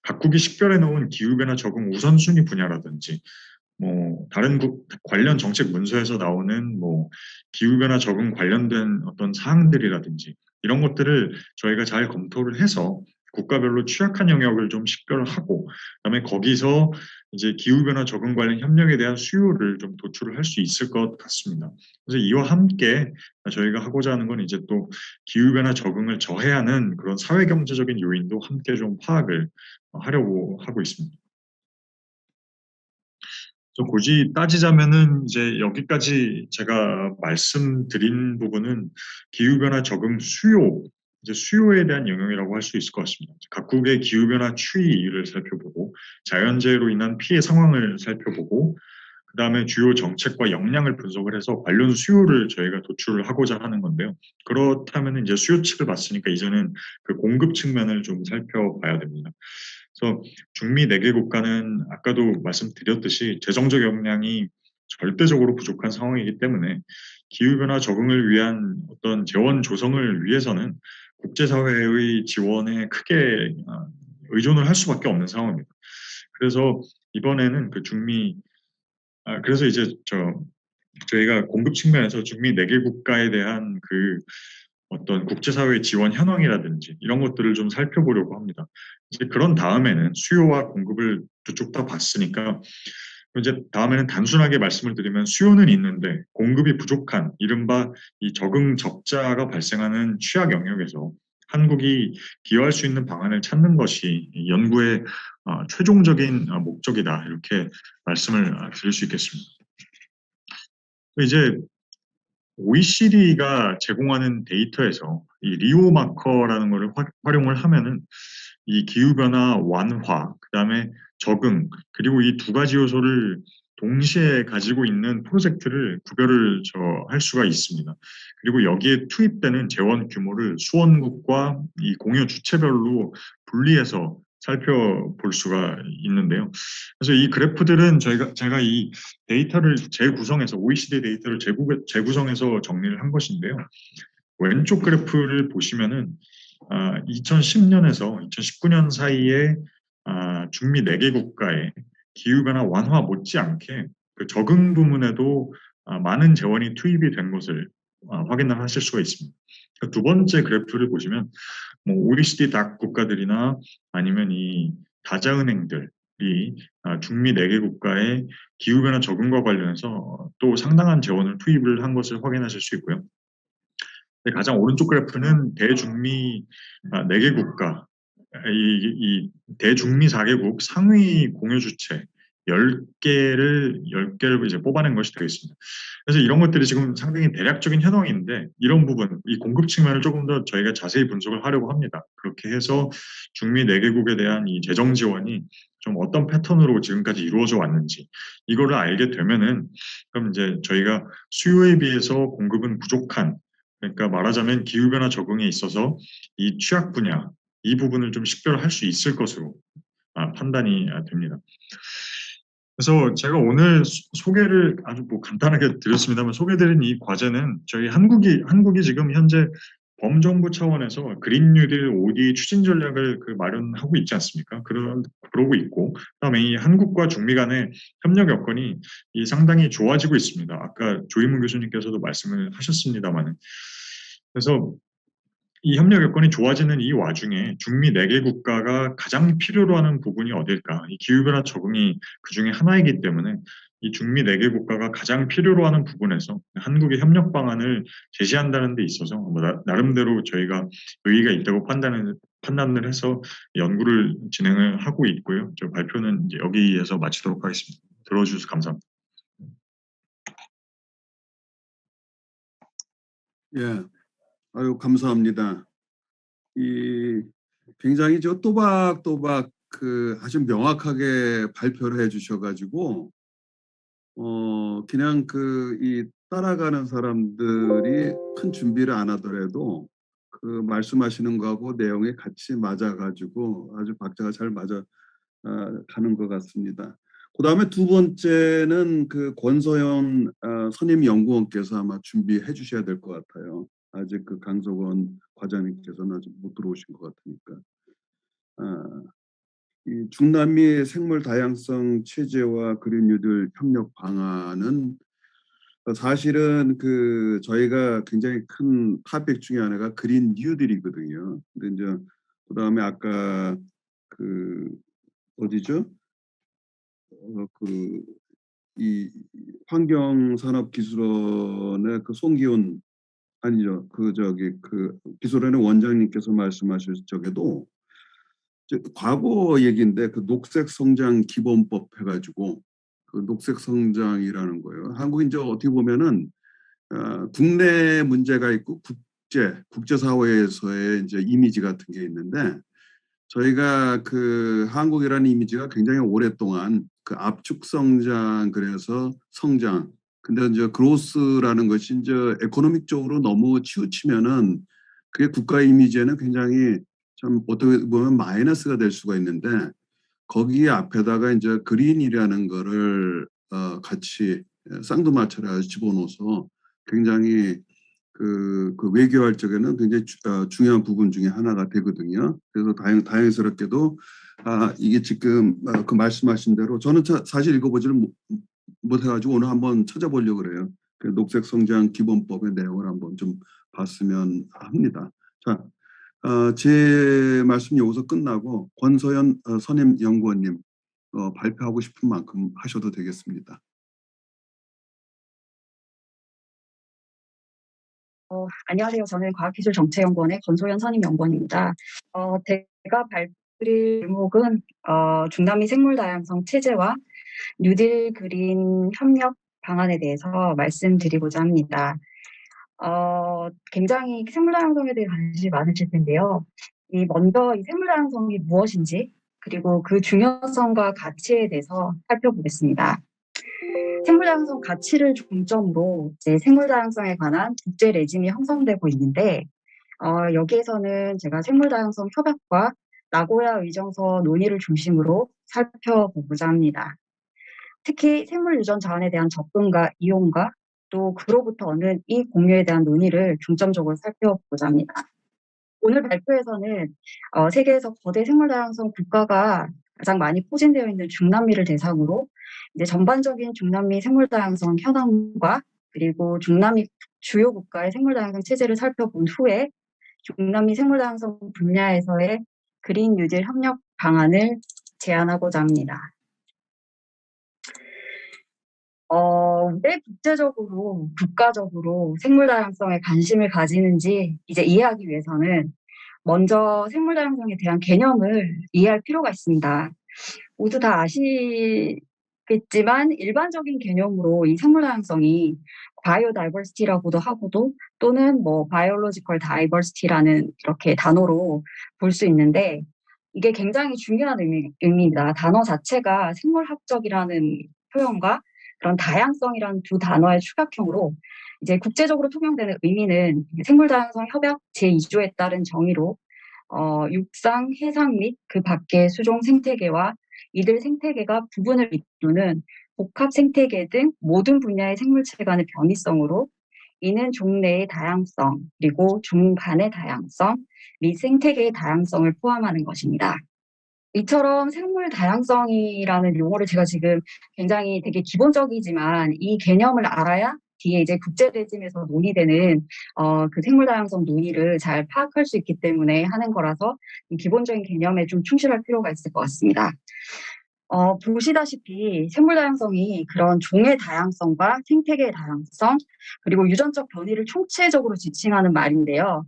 Speaker 3: 각국이 식별해 놓은 기후변화 적응 우선순위 분야라든지 다른 관련 정책 문서에서 나오는 기후변화 적응 관련된 어떤 사항들이라든지 이런 것들을 저희가 잘 검토를 해서 국가별로 취약한 영역을 좀 식별을 하고, 그다음에 거기서 이제 기후변화 적응 관련 협력에 대한 수요를 좀 도출을 할 수 있을 것 같습니다. 그래서 이와 함께 저희가 하고자 하는 건 이제 또 기후변화 적응을 저해하는 그런 사회경제적인 요인도 함께 좀 파악을 하려고 하고 있습니다. 굳이 따지자면은 이제 여기까지 제가 말씀드린 부분은 기후변화 적응 수요에 대한 영역이라고 할 수 있을 것 같습니다. 각국의 기후변화 추이를 살펴보고 자연재해로 인한 피해 상황을 살펴보고 그다음에 주요 정책과 역량을 분석을 해서 관련 수요를 저희가 도출을 하고자 하는 건데요. 그렇다면 이제 수요 측을 봤으니까 이제는 그 공급 측면을 좀 살펴봐야 됩니다. 그래서 중미 4개 국가는 아까도 말씀드렸듯이 재정적 역량이 절대적으로 부족한 상황이기 때문에 기후변화 적응을 위한 어떤 재원 조성을 위해서는 국제사회의 지원에 크게 의존을 할 수밖에 없는 상황입니다. 그래서 이번에는 그래서 이제 저희가 공급 측면에서 중미 4개 국가에 대한 그 어떤 국제사회 지원 현황이라든지 이런 것들을 좀 살펴보려고 합니다. 이제 그런 다음에는 수요와 공급을 두 쪽 다 봤으니까 이제 다음에는 단순하게 말씀을 드리면 수요는 있는데 공급이 부족한 이른바 이 적응 적자가 발생하는 취약 영역에서 한국이 기여할 수 있는 방안을 찾는 것이 연구의 최종적인 목적이다, 이렇게 말씀을 드릴 수 있겠습니다. 이제 OECD가 제공하는 데이터에서 이 리오 마커라는 것을 활용을 하면은 이 기후변화 완화, 그다음에 적응, 그리고 이 두 가지 요소를 동시에 가지고 있는 프로젝트를 구별을 할 수가 있습니다. 그리고 여기에 투입되는 재원 규모를 수원국과 이 공여 주체별로 분리해서 살펴볼 수가 있는데요. 그래서 이 그래프들은 제가 이 데이터를 재구성해서 OECD 데이터를 재구성해서 정리를 한 것인데요. 왼쪽 그래프를 보시면은 2010년에서 2019년 사이에 중미 4개 국가의 기후변화 완화 못지않게 그 적응 부문에도 많은 재원이 투입이 된 것을 확인을 하실 수가 있습니다. 두 번째 그래프를 보시면 OECD 닥 국가들이나 아니면 이 다자은행들이 중미 4개 국가의 기후변화 적응과 관련해서 또 상당한 재원을 투입을 한 것을 확인하실 수 있고요. 가장 오른쪽 그래프는 대중미 4개 국가, 이 대중미 4개국 상위 공유 주체 10개를 이제 뽑아낸 것이 되겠습니다. 그래서 이런 것들이 지금 상당히 대략적인 현황인데 이런 부분, 이 공급 측면을 조금 더 저희가 자세히 분석을 하려고 합니다. 그렇게 해서 중미 4개국에 대한 이 재정 지원이 좀 어떤 패턴으로 지금까지 이루어져 왔는지 이거를 알게 되면은 그럼 이제 저희가 수요에 비해서 공급은 부족한, 그러니까 말하자면 기후변화 적응에 있어서 이 취약 분야, 이 부분을 좀 식별할 수 있을 것으로 판단이 됩니다. 그래서 제가 오늘 소개를 아주 간단하게 드렸습니다만 소개드린 이 과제는 저희 한국이 지금 현재 범정부 차원에서 그린 뉴딜 OD 추진 전략을 마련하고 있지 않습니까? 그러고 있고, 그다음에 이 한국과 중미 간의 협력 여건이 상당히 좋아지고 있습니다. 아까 조희문 교수님께서도 말씀을 하셨습니다만, 그래서 이 협력 여건이 좋아지는 이 와중에 중미 4개 국가가 가장 필요로 하는 부분이 어딜까? 이 기후변화 적응이 그 중에 하나이기 때문에 이 중미 4개 국가가 가장 필요로 하는 부분에서 한국의 협력 방안을 제시한다는 데 있어서 나름대로 저희가 의의가 있다고 판단을 해서 연구를 진행을 하고 있고요. 저 발표는 이제 여기에서 마치도록 하겠습니다. 들어주셔서 감사합니다.
Speaker 2: 예, 아유 감사합니다. 굉장히 또박또박 아주 명확하게 발표를 해주셔가지고 그냥 이 따라가는 사람들이 큰 준비를 안 하더라도 말씀하시는 거하고 내용이 같이 맞아가지고 아주 박자가 잘 맞아 가는 것 같습니다. 그다음에 두 번째는 권서연 선임 연구원께서 아마 준비해 주셔야 될 것 같아요. 아직 강석원 과장님께서는 아직 못 들어오신 것 같으니까. 이 중남미 생물 다양성 체제와 그린 뉴딜 협력 방안은 사실은 저희가 굉장히 큰 토픽 중에 하나가 그린 뉴딜이거든요. 근데 이제 그다음에 아까 어디죠? 이 환경산업기술원의 송기훈 아니죠. 기술원의 원장님께서 말씀하실 적에도 과거 얘기인데 녹색 성장 기본법 해가지고 녹색 성장이라는 거예요. 한국이 이제 어떻게 보면은 국내 문제가 있고 국제사회에서의 이제 이미지 같은 게 있는데 저희가 한국이라는 이미지가 굉장히 오랫동안 압축 성장 그래서 성장 근데 이제 그로스라는 것이 이제 에코노믹적으로 너무 치우치면은 그게 국가 이미지에는 굉장히 참 어떻게 보면 마이너스가 될 수가 있는데 거기 앞에다가 이제 그린이라는 거를 같이 쌍두마차를 집어넣어서 굉장히 외교할 적에는 굉장히 중요한 부분 중에 하나가 되거든요. 그래서 다행스럽게도 이게 지금 말씀하신 대로 저는 사실 읽어보지를 못해가지고 오늘 한번 찾아보려고 그래요. 녹색 성장 기본법의 내용을 한번 좀 봤으면 합니다. 자, 제 말씀 여기서 끝나고 권서연 선임 연구원님 발표하고 싶은 만큼 하셔도 되겠습니다.
Speaker 4: 안녕하세요. 저는 과학기술정책연구원의 권소연 선임연구원입니다. 제가 발표드릴 제목은 중남미 생물다양성 체제와 뉴딜 그린 협력 방안에 대해서 말씀드리고자 합니다. 굉장히 생물다양성에 대해 관심이 많으실 텐데요. 먼저 이 생물다양성이 무엇인지 그리고 그 중요성과 가치에 대해서 살펴보겠습니다. 생물다양성 가치를 중점으로 이제 생물다양성에 관한 국제 레짐이 형성되고 있는데 여기에서는 제가 생물다양성 협약과 나고야 의정서 논의를 중심으로 살펴보고자 합니다. 특히 생물 유전 자원에 대한 접근과 이용과 또 그로부터 얻는 이 공유에 대한 논의를 중점적으로 살펴보고자 합니다. 오늘 발표에서는 세계에서 거대 생물다양성 국가가 가장 많이 포진되어 있는 중남미를 대상으로 이제 전반적인 중남미 생물다양성 현황과 그리고 중남미 주요 국가의 생물다양성 체제를 살펴본 후에 중남미 생물다양성 분야에서의 그린 뉴딜 협력 방안을 제안하고자 합니다. 왜 국제적으로, 국가적으로 생물다양성에 관심을 가지는지 이제 이해하기 위해서는 먼저 생물다양성에 대한 개념을 이해할 필요가 있습니다. 모두 다 아시겠지만 일반적인 개념으로 이 생물다양성이 바이오다이버시티라고도 하고도 또는 바이올로지컬 다이버시티라는 이렇게 단어로 볼 수 있는데 이게 굉장히 중요한 의미입니다. 단어 자체가 생물학적이라는 표현과 그런 다양성이라는 두 단어의 축약형으로 이제 국제적으로 통용되는 의미는 생물다양성 협약 제2조에 따른 정의로 육상, 해상 및 그 밖의 수종 생태계와 이들 생태계가 부분을 이루는 복합 생태계 등 모든 분야의 생물체 간의 변이성으로 이는 종내의 다양성 그리고 종 간의 다양성 및 생태계의 다양성을 포함하는 것입니다. 이처럼 생물 다양성이라는 용어를 제가 지금 굉장히 되게 기본적이지만 이 개념을 알아야 뒤에 이제 국제 레짐에서 논의되는 그 생물 다양성 논의를 잘 파악할 수 있기 때문에 하는 거라서 기본적인 개념에 좀 충실할 필요가 있을 것 같습니다. 보시다시피 생물 다양성이 그런 종의 다양성과 생태계의 다양성, 그리고 유전적 변이를 총체적으로 지칭하는 말인데요.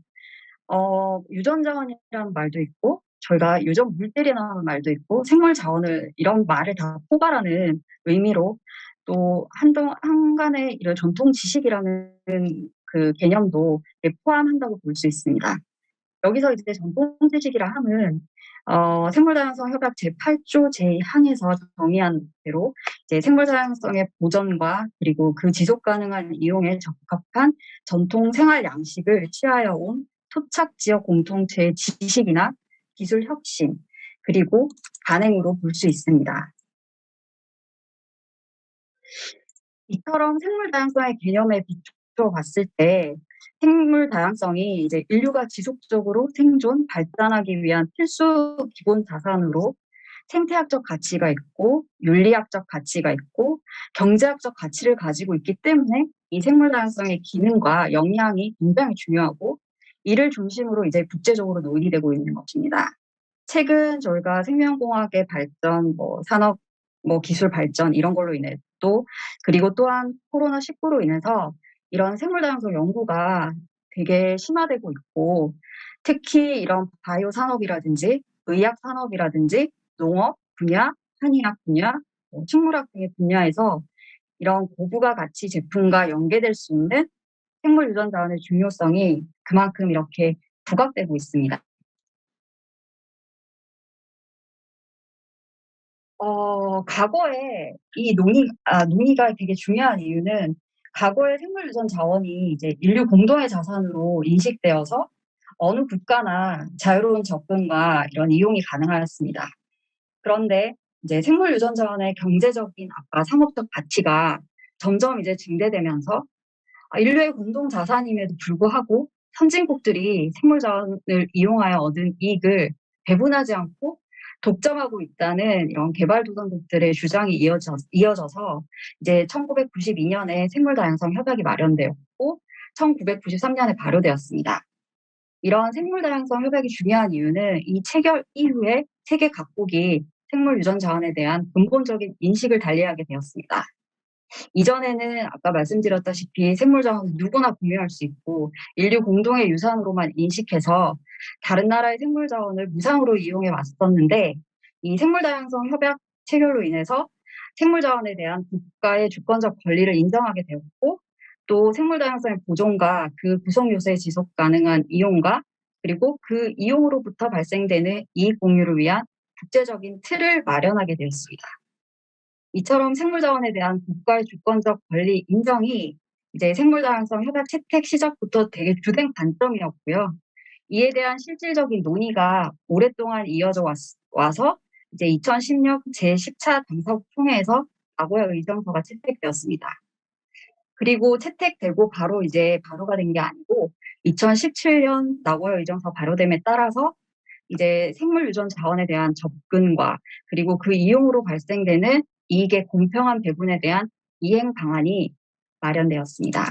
Speaker 4: 유전 자원이라는 말도 있고, 저희가 유전 물질이라는 말도 있고, 생물 자원을 이런 말을 다 포괄하는 의미로 또 한간의 이런 전통 지식이라는 그 개념도 포함한다고 볼 수 있습니다. 여기서 이제 전통 지식이라 함은 생물 다양성 협약 제8조 제1항에서 정의한 대로 이제 생물 다양성의 보전과 그리고 그 지속 가능한 이용에 적합한 전통 생활 양식을 취하여 온 토착 지역 공동체의 지식이나 기술 혁신 그리고 관행으로 볼 수 있습니다. 이처럼 생물 다양성의 개념에 비추어 봤을 때 생물 다양성이 이제 인류가 지속적으로 생존, 발전하기 위한 필수 기본 자산으로 생태학적 가치가 있고 윤리학적 가치가 있고 경제학적 가치를 가지고 있기 때문에 이 생물 다양성의 기능과 영향이 굉장히 중요하고 이를 중심으로 이제 국제적으로 논의되고 있는 것입니다. 최근 저희가 생명공학의 발전, 산업, 기술 발전 이런 걸로 인해 또 그리고 또한 코로나19로 인해서 이런 생물 다양성 연구가 되게 심화되고 있고 특히 이런 바이오 산업이라든지 의학 산업이라든지 농업 분야, 한의학 분야, 식물학 등의 분야에서 이런 고부가 가치 제품과 연계될 수 있는 생물 유전 자원의 중요성이 그만큼 이렇게 부각되고 있습니다. 과거에 이 논의가 되게 중요한 이유는 과거의 생물 유전 자원이 이제 인류 공동의 자산으로 인식되어서 어느 국가나 자유로운 접근과 이런 이용이 가능하였습니다. 그런데 이제 생물 유전 자원의 경제적인 아까 상업적 가치가 점점 이제 증대되면서 인류의 공동 자산임에도 불구하고 선진국들이 생물 자원을 이용하여 얻은 이익을 배분하지 않고 독점하고 있다는 이런 개발도상국들의 주장이 이어져서 이제 1992년에 생물 다양성 협약이 마련되었고 1993년에 발효되었습니다. 이런 생물 다양성 협약이 중요한 이유는 이 체결 이후에 세계 각국이 생물 유전 자원에 대한 근본적인 인식을 달리하게 되었습니다. 이전에는 아까 말씀드렸다시피 생물 자원은 누구나 공유할 수 있고 인류 공동의 유산으로만 인식해서 다른 나라의 생물 자원을 무상으로 이용해 왔었는데 이 생물 다양성 협약 체결로 인해서 생물 자원에 대한 국가의 주권적 권리를 인정하게 되었고 또 생물 다양성의 보존과 그 구성 요소의 지속 가능한 이용과 그리고 그 이용으로부터 발생되는 이익 공유를 위한 국제적인 틀을 마련하게 되었습니다. 이처럼 생물 자원에 대한 국가의 주권적 권리 인정이 이제 생물 다양성 협약 채택 시작부터 되게 주된 관점이었고요. 이에 대한 실질적인 논의가 오랫동안 이어져 와서 이제 2010년 제10차 당사국 총회에서 나고야 의정서가 채택되었습니다. 그리고 채택되고 바로 이제 발효가 된 게 아니고 2017년 나고야 의정서 발효됨에 따라서 이제 생물 유전 자원에 대한 접근과 그리고 그 이용으로 발생되는 이익의 공평한 배분에 대한 이행 방안이 마련되었습니다.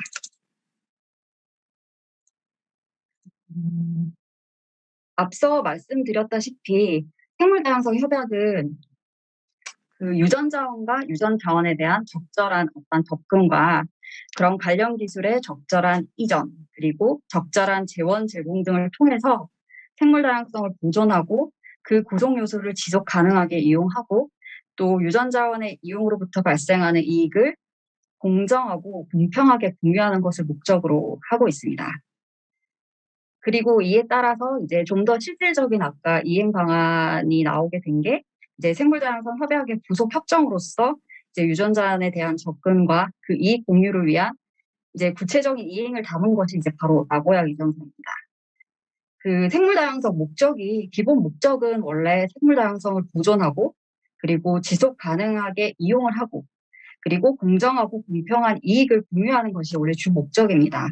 Speaker 4: 앞서 말씀드렸다시피 생물 다양성 협약은 그 유전 자원과 유전 자원에 대한 적절한 어떤 접근과 그런 관련 기술의 적절한 이전 그리고 적절한 재원 제공 등을 통해서 생물 다양성을 보존하고 그 구성 요소를 지속 가능하게 이용하고 또 유전 자원의 이용으로부터 발생하는 이익을 공정하고 공평하게 공유하는 것을 목적으로 하고 있습니다. 그리고 이에 따라서 이제 좀 더 실질적인 아까 이행 방안이 나오게 된 게 이제 생물 다양성 협약의 부속 협정으로서 이제 유전자에 대한 접근과 그 이익 공유를 위한 이제 구체적인 이행을 담은 것이 이제 바로 나고야 의정서입니다. 그 생물 다양성 기본 목적은 원래 생물 다양성을 보존하고 그리고 지속 가능하게 이용을 하고 그리고 공정하고 공평한 이익을 공유하는 것이 원래 주 목적입니다.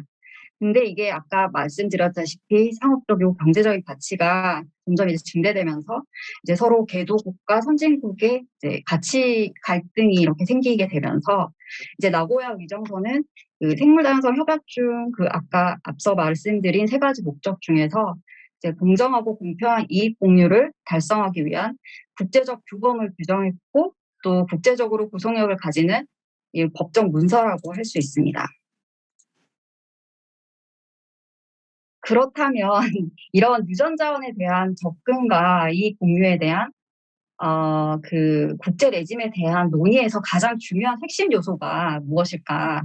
Speaker 4: 근데 이게 아까 말씀드렸다시피 상업적이고 경제적인 가치가 점점 이제 증대되면서 이제 서로 개도국과 선진국의 이제 가치 갈등이 이렇게 생기게 되면서 이제 나고야 의정서는 그 생물 다양성 협약 중 그 아까 앞서 말씀드린 세 가지 목적 중에서 이제 공정하고 공평한 이익 공유를 달성하기 위한 국제적 규범을 규정했고 또 국제적으로 구속력을 가지는 이 법적 문서라고 할 수 있습니다. 그렇다면 이런 유전자원에 대한 접근과 이익 공유에 대한 그 국제 레짐에 대한 논의에서 가장 중요한 핵심 요소가 무엇일까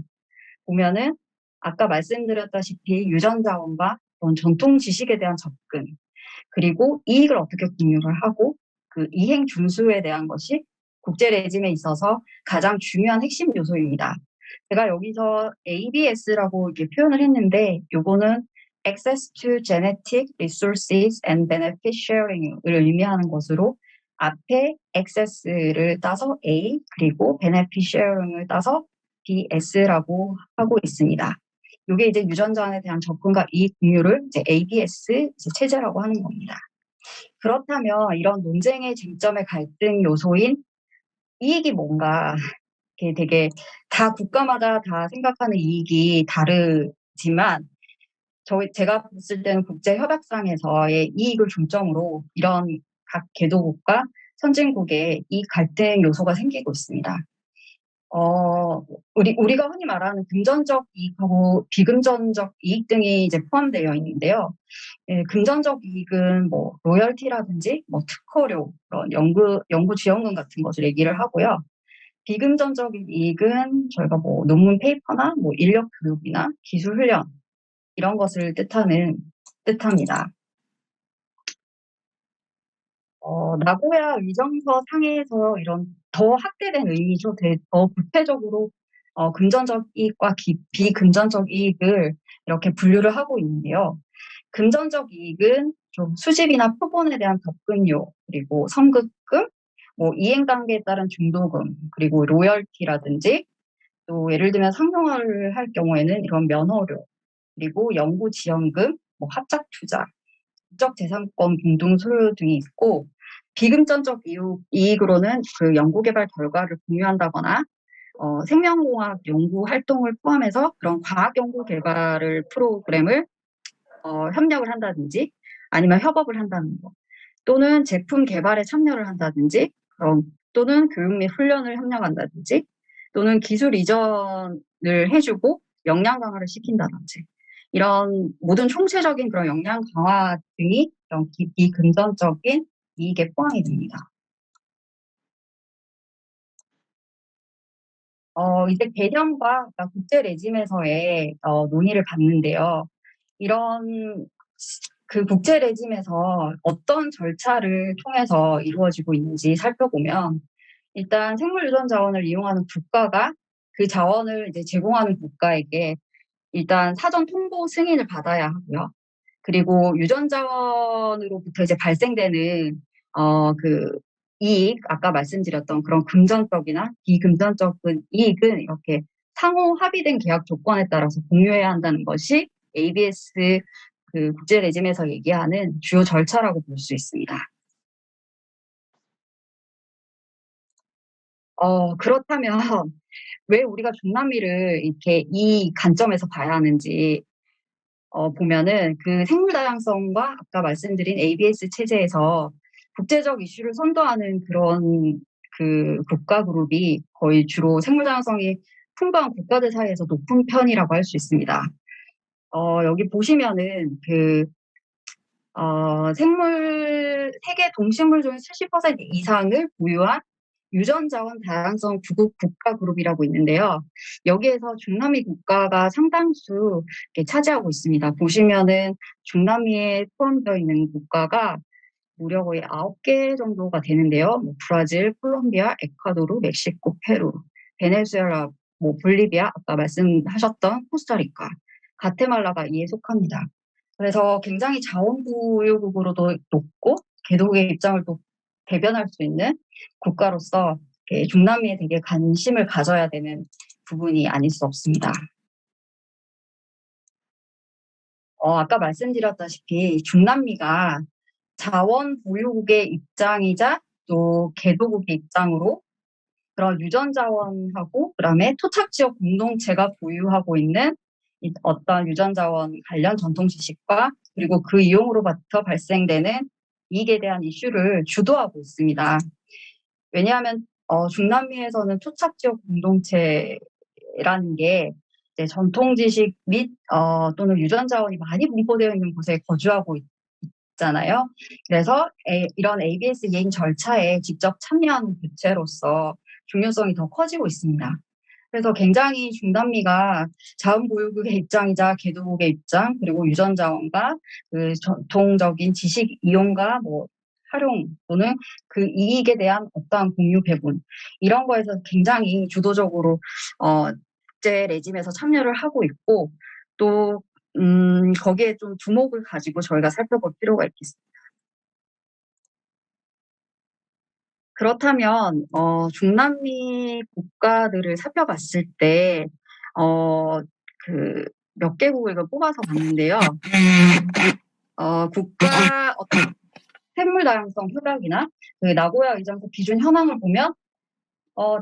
Speaker 4: 보면은 아까 말씀드렸다시피 유전자원과 그런 전통 지식에 대한 접근 그리고 이익을 어떻게 공유를 하고 그 이행 준수에 대한 것이 국제 레짐에 있어서 가장 중요한 핵심 요소입니다. 제가 여기서 ABS라고 이렇게 표현을 했는데 요거는 Access to Genetic Resources and Benefit Sharing을 의미하는 것으로 앞에 access를 따서 A 그리고 benefit sharing을 따서 BS라고 하고 있습니다. 이게 이제 유전자원에 대한 접근과 이익 공유를 이제 ABS 이제 체제라고 하는 겁니다. 그렇다면 이런 논쟁의 쟁점의 갈등 요소인 이익이 뭔가 이렇게 되게 다 국가마다 다 생각하는 이익이 다르지만 제가 봤을 때는 국제협약상에서의 이익을 중점으로 이런 각 개도국과 선진국의 이 갈등 요소가 생기고 있습니다. 우리가 흔히 말하는 금전적 이익하고 비금전적 이익 등이 이제 포함되어 있는데요. 예, 금전적 이익은 뭐 로열티라든지 뭐 특허료, 그런 연구 지원금 같은 것을 얘기를 하고요. 비금전적인 이익은 저희가 뭐 논문 페이퍼나 뭐 인력 교육이나 기술 훈련 이런 것을 뜻합니다. 나고야 의정서 상에서 이런 더 확대된 의미죠. 더 구체적으로 금전적 이익과 비금전적 이익을 이렇게 분류를 하고 있는데요. 금전적 이익은 좀 수집이나 표본에 대한 접근료, 그리고 선급금, 뭐 이행 단계에 따른 중도금, 그리고 로열티라든지 또 예를 들면 상용화를 할 경우에는 이런 면허료, 그리고 연구 지원금, 뭐 합작 투자, 국적 재산권 공동 소유 등이 있고 비금전적 이익으로는 그 연구개발 결과를 공유한다거나 생명공학 연구 활동을 포함해서 그런 과학 연구 개발을 프로그램을 협력을 한다든지 아니면 협업을 한다는 거 또는 제품 개발에 참여를 한다든지 또는 교육 및 훈련을 협력한다든지 또는 기술 이전을 해주고 역량 강화를 시킨다든지 이런 모든 총체적인 그런 역량 강화 등이 이런 비금전적인 이익에 포함이 됩니다. 이제 개념과 국제 레짐에서의 논의를 봤는데요. 이런 그 국제 레짐에서 어떤 절차를 통해서 이루어지고 있는지 살펴보면 일단 생물 유전 자원을 이용하는 국가가 그 자원을 이제 제공하는 국가에게 일단 사전 통보 승인을 받아야 하고요. 그리고 유전 자원으로부터 이제 발생되는 그 이익, 아까 말씀드렸던 그런 금전적이나 비금전적인 이익은 이렇게 상호 합의된 계약 조건에 따라서 공유해야 한다는 것이 ABS 그 국제 레짐에서 얘기하는 주요 절차라고 볼 수 있습니다. 그렇다면 왜 우리가 중남미를 이렇게 이 관점에서 봐야 하는지 보면은 그 생물 다양성과 아까 말씀드린 ABS 체제에서 국제적 이슈를 선도하는 그런 그 국가 그룹이 거의 주로 생물 다양성이 풍부한 국가들 사이에서 높은 편이라고 할 수 있습니다. 여기 보시면은 세계 동식물 중 70% 이상을 보유한 유전자원 다양성 국가 그룹이라고 있는데요. 여기에서 중남미 국가가 상당수 차지하고 있습니다. 보시면은 중남미에 포함되어 있는 국가가 무려 거의 9개 정도가 되는데요. 뭐 브라질, 콜롬비아, 에콰도르, 멕시코, 페루, 베네수엘라, 뭐 볼리비아, 아까 말씀하셨던 코스타리카, 가테말라가 이에 속합니다. 그래서 굉장히 자원 보유국으로도 높고 개도국의 입장을 또 대변할 수 있는 국가로서 중남미에 되게 관심을 가져야 되는 부분이 아닐 수 없습니다. 아까 말씀드렸다시피 중남미가 자원 보유국의 입장이자 또 개도국의 입장으로 그런 유전 자원하고 그다음에 토착 지역 공동체가 보유하고 있는 어떤 유전자원 관련 전통 지식과 그리고 그 이용으로부터 발생되는 이익에 대한 이슈를 주도하고 있습니다. 왜냐하면 중남미에서는 토착지역 공동체라는 게 이제 전통 지식 및 또는 유전자원이 많이 분포되어 있는 곳에 거주하고 있잖아요. 그래서 이런 ABS 이행 절차에 직접 참여하는 주체로서 중요성이 더 커지고 있습니다. 그래서 굉장히 중남미가 자원보유국의 입장이자 개도국의 입장, 그리고 유전자원과 그 전통적인 지식 이용과 활용 또는 그 이익에 대한 어떠한 공유 배분 이런 거에서 굉장히 주도적으로 국제 레짐에서 참여를 하고 있고 또 거기에 좀 주목을 가지고 저희가 살펴볼 필요가 있겠습니다. 그렇다면 중남미 국가들을 살펴봤을 때 그 몇 개국을 뽑아서 봤는데요. 국가 어떤 생물 다양성 협약이나 그 나고야 의정서 비준 현황을 보면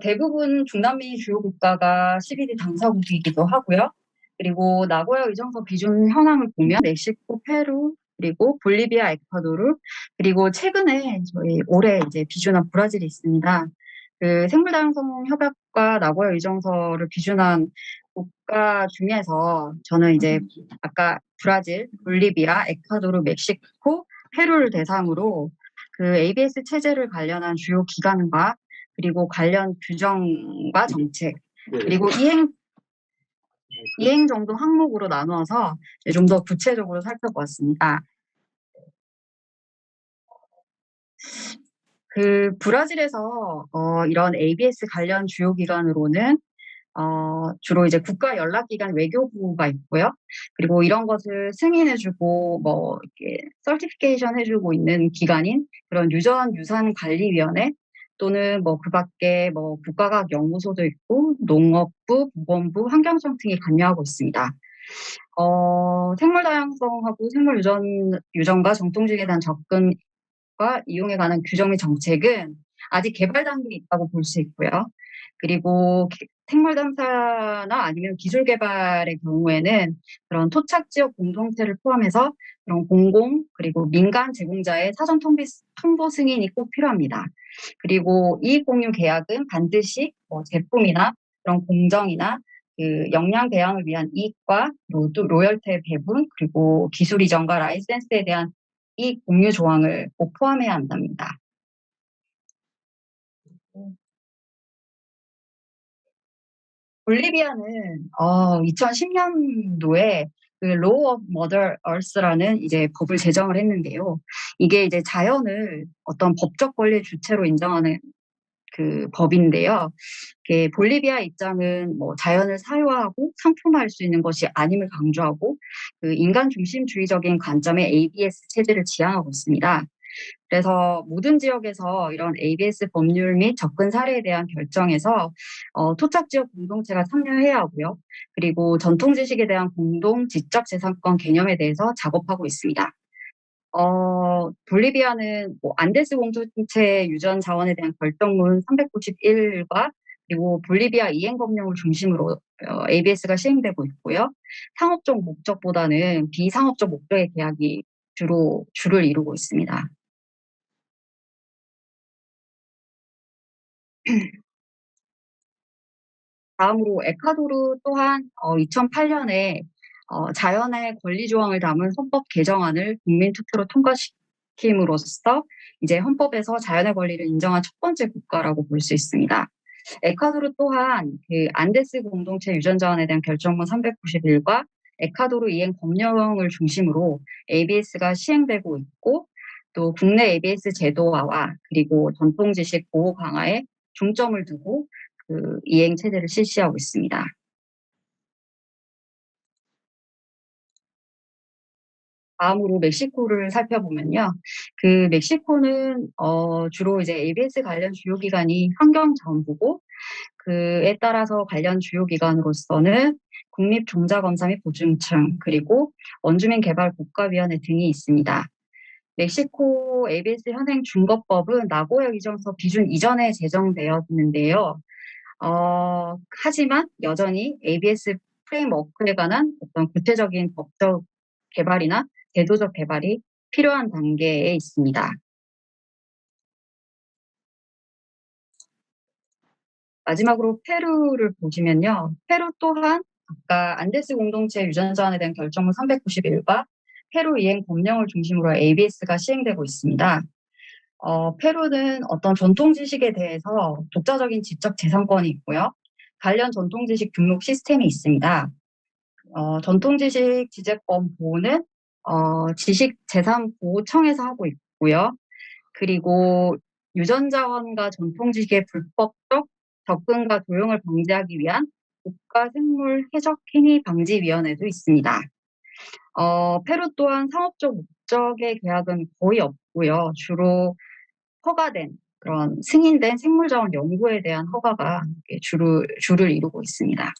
Speaker 4: 대부분 중남미 주요 국가가 CBD 당사국이기도 하고요. 그리고 나고야 의정서 비준 현황을 보면 멕시코, 페루, 그리고 볼리비아, 에콰도르, 그리고 최근에 저희 올해 이제 비준한 브라질이 있습니다. 그 생물 다양성 협약과 나고야 의정서를 비준한 국가 중에서 저는 이제 아까 브라질, 볼리비아, 에콰도르, 멕시코, 페루를 대상으로 그 ABS 체제를 관련한 주요 기관과 그리고 관련 규정과 정책, 그리고 이행 정도 항목으로 나누어서 좀 더 구체적으로 살펴보았습니다. 그 브라질에서 이런 ABS 관련 주요 기관으로는 주로 이제 국가 연락기관 외교부가 있고요. 그리고 이런 것을 승인해주고 이렇게 서티피케이션 해주고 있는 기관인 그런 유전유산관리위원회 또는 그 밖에 국가과학 연구소도 있고 농업부, 보건부, 환경청 등이 관여하고 있습니다. 생물 다양성하고 생물 유전과 전통지식에 대한 접근과 이용에 관한 규정 및 정책은 아직 개발 단계에 있다고 볼 수 있고요. 그리고 생물 탐사나 아니면 기술 개발의 경우에는 그런 토착 지역 공동체를 포함해서 그런 공공 그리고 민간 제공자의 사전 통보 승인이 꼭 필요합니다. 그리고 이익 공유 계약은 반드시 제품이나 그런 공정이나 그 역량 배양을 위한 이익과 로열티 배분 그리고 기술 이전과 라이센스에 대한 이익 공유 조항을 꼭 포함해야 한답니다. 볼리비아는 2010년도에 그 Law of Mother Earth라는 이제 법을 제정을 했는데요. 이게 이제 자연을 어떤 법적 권리의 주체로 인정하는 그 법인데요. 볼리비아 입장은 자연을 사유화하고 상품화할 수 있는 것이 아님을 강조하고 그 인간 중심주의적인 관점의 ABS 체제를 지향하고 있습니다. 그래서 모든 지역에서 이런 ABS 법률 및 접근 사례에 대한 결정에서 토착 지역 공동체가 참여해야 하고요. 그리고 전통 지식에 대한 공동 지적 재산권 개념에 대해서 작업하고 있습니다. 볼리비아는 안데스 공동체 유전 자원에 대한 결정문 391과 그리고 볼리비아 이행 법령을 중심으로 ABS가 시행되고 있고요. 상업적 목적보다는 비상업적 목적의 계약이 주를 이루고 있습니다. 다음으로 에콰도르 또한 2008년에 자연의 권리 조항을 담은 헌법 개정안을 국민 투표로 통과시킴으로써 이제 헌법에서 자연의 권리를 인정한 첫 번째 국가라고 볼 수 있습니다. 에콰도르 또한 그 안데스 공동체 유전자원에 대한 결정문 391과 에콰도르 이행 법령을 중심으로 ABS가 시행되고 있고 또 국내 ABS 제도화와 그리고 전통 지식 보호 강화에 중점을 두고 그 이행 체제를 실시하고 있습니다. 다음으로 멕시코를 살펴보면요. 그 멕시코는 주로 이제 ABS 관련 주요 기관이 환경정부고 그에 따라서 관련 주요 기관으로서는 국립종자검사 및 보증청 그리고 원주민 개발 국가위원회 등이 있습니다. 멕시코 ABS 현행 준거법은 나고야 의정서 비준 이전에 제정되었는데요. 하지만 여전히 ABS 프레임워크에 관한 어떤 구체적인 법적 개발이나 제도적 개발이 필요한 단계에 있습니다. 마지막으로 페루를 보시면요. 페루 또한 아까 안데스 공동체 유전자원에 대한 결정문 391과 페루 이행 법령을 중심으로 ABS가 시행되고 있습니다. 페루는 어떤 전통 지식에 대해서 독자적인 지적 재산권이 있고요. 관련 전통 지식 등록 시스템이 있습니다. 전통 지식 지재권 보호는 지식재산보호청에서 하고 있고요. 그리고 유전자원과 전통 지식의 불법적 접근과 도용을 방지하기 위한 국가생물해적행위방지위원회도 있습니다. 페루 또한 상업적 목적의 계약은 거의 없고요. 주로 허가된 그런 승인된 생물자원 연구에 대한 허가가 주를 이루고 있습니다.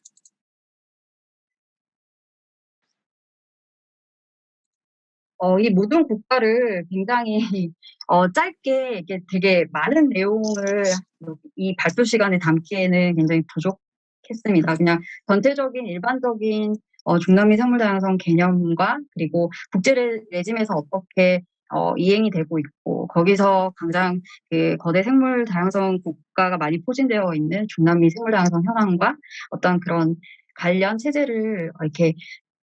Speaker 4: 이 모든 국가를 굉장히 짧게 이게 되게 많은 내용을 이 발표 시간에 담기에는 굉장히 부족했습니다. 그냥 전체적인 일반적인 중남미 생물 다양성 개념과 그리고 국제 레짐에서 어떻게 이행이 되고 있고 거기서 가장 그 거대 생물 다양성 국가가 많이 포진되어 있는 중남미 생물 다양성 현황과 어떤 그런 관련 체제를 이렇게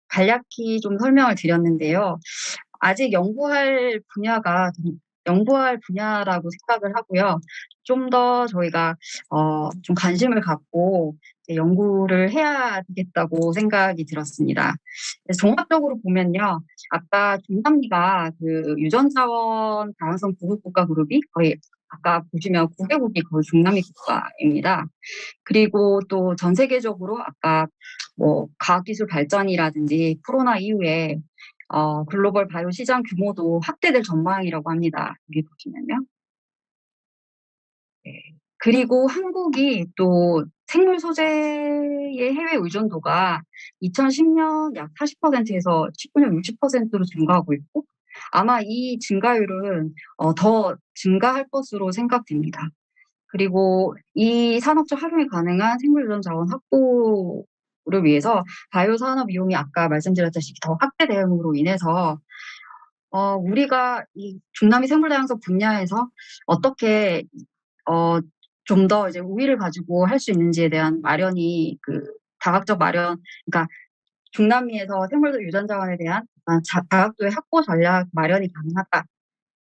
Speaker 4: 간략히 좀 설명을 드렸는데요. 아직 연구할 분야라고 생각을 하고요. 좀 더 저희가 좀 관심을 갖고 연구를 해야 되겠다고 생각이 들었습니다. 종합적으로 보면요. 아까 중남미가 그 유전자원 다양성 보호국가 그룹이 거의 아까 보시면 9개국이 거의 중남미 국가입니다. 그리고 또 전 세계적으로 아까 뭐 과학기술 발전이라든지 코로나 이후에 글로벌 바이오 시장 규모도 확대될 전망이라고 합니다. 여기 보시면요. 네. 그리고 한국이 또 생물 소재의 해외 의존도가 2010년 약 40%에서 19년 60%로 증가하고 있고 아마 이 증가율은 더 증가할 것으로 생각됩니다. 그리고 이 산업적 활용이 가능한 생물 유전 자원 확보를 위해서 바이오 산업 이용이 아까 말씀드렸다시피 더 확대 대응으로 인해서 우리가 이 중남미 생물 다양성 분야에서 어떻게 좀 더 이제 우위를 가지고 할 수 있는지에 대한 마련이 다각적 마련, 그러니까 중남미에서 생물 유전 자원에 대한 다각도의 확보 전략 마련이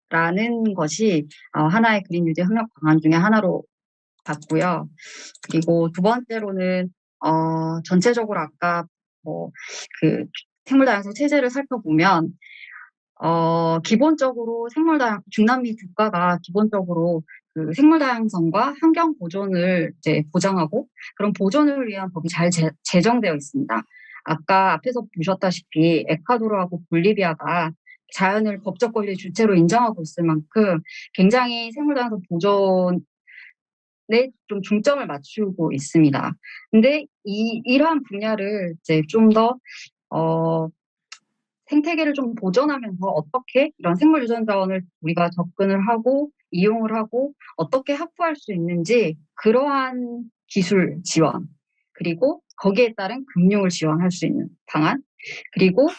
Speaker 4: 가능하다라는 것이 하나의 그린 뉴딜 협력 방안 중에 하나로 봤고요. 그리고 두 번째로는 전체적으로 아까 생물 다양성 체제를 살펴보면 기본적으로 중남미 국가가 기본적으로 그 생물 다양성과 환경 보존을 이제 보장하고 그런 보존을 위한 법이 잘 제정되어 있습니다. 아까 앞에서 보셨다시피 에콰도르하고 볼리비아가 자연을 법적 권리 주체로 인정하고 있을 만큼 굉장히 생물 다양성 보존에 좀 중점을 맞추고 있습니다. 근데 이러한 분야를 이제 좀 더 생태계를 좀 보존하면서 어떻게 이런 생물 유전 자원을 우리가 접근을 하고 이용을 하고 어떻게 확보할 수 있는지 그러한 기술 지원 그리고 거기에 따른 금융을 지원할 수 있는 방안 그리고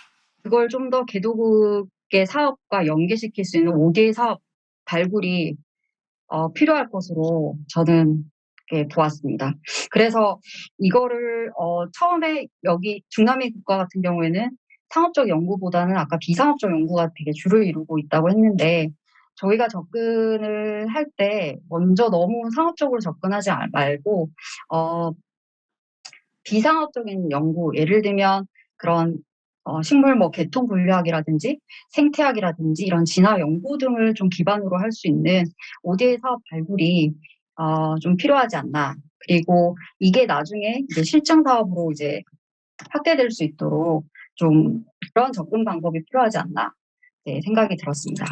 Speaker 4: 그걸 좀 더 개도국의 사업과 연계시킬 수 있는 5개의 사업 발굴이 필요할 것으로 저는 보았습니다. 그래서 이거를 처음에 여기 중남미 국가 같은 경우에는 상업적 연구보다는 아까 비상업적 연구가 되게 주를 이루고 있다고 했는데 저희가 접근을 할 때 먼저 너무 상업적으로 접근하지 말고 비상업적인 연구, 예를 들면 그런 식물 계통 분류학이라든지 생태학이라든지 이런 진화 연구 등을 좀 기반으로 할 수 있는 5대 사업 발굴이 좀 필요하지 않나. 그리고 이게 나중에 이제 실증 사업으로 이제 확대될 수 있도록 좀 그런 접근 방법이 필요하지 않나 생각이 들었습니다.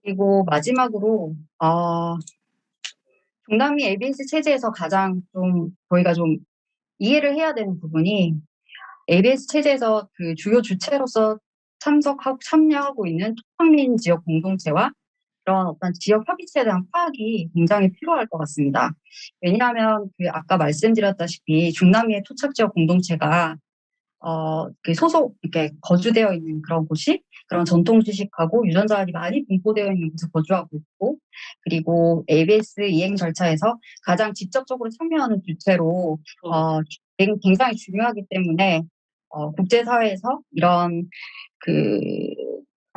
Speaker 4: 그리고 마지막으로 중남미 ABS 체제에서 가장 좀 저희가 좀 이해를 해야 되는 부분이 ABS 체제에서 그 주요 주체로서 참여하고 있는 토착민 지역 공동체와 이런 어떤 지역 협의체에 대한 파악이 굉장히 필요할 것 같습니다. 왜냐하면 그 아까 말씀드렸다시피 중남미의 토착 지역 공동체가 그 이렇게 거주되어 있는 그런 곳이 그런 전통 주식하고 유전자들이 많이 분포되어 있는 곳에 거주하고 있고, 그리고 ABS 이행 절차에서 가장 직접적으로 참여하는 주체로 굉장히 중요하기 때문에 국제사회에서 이런 그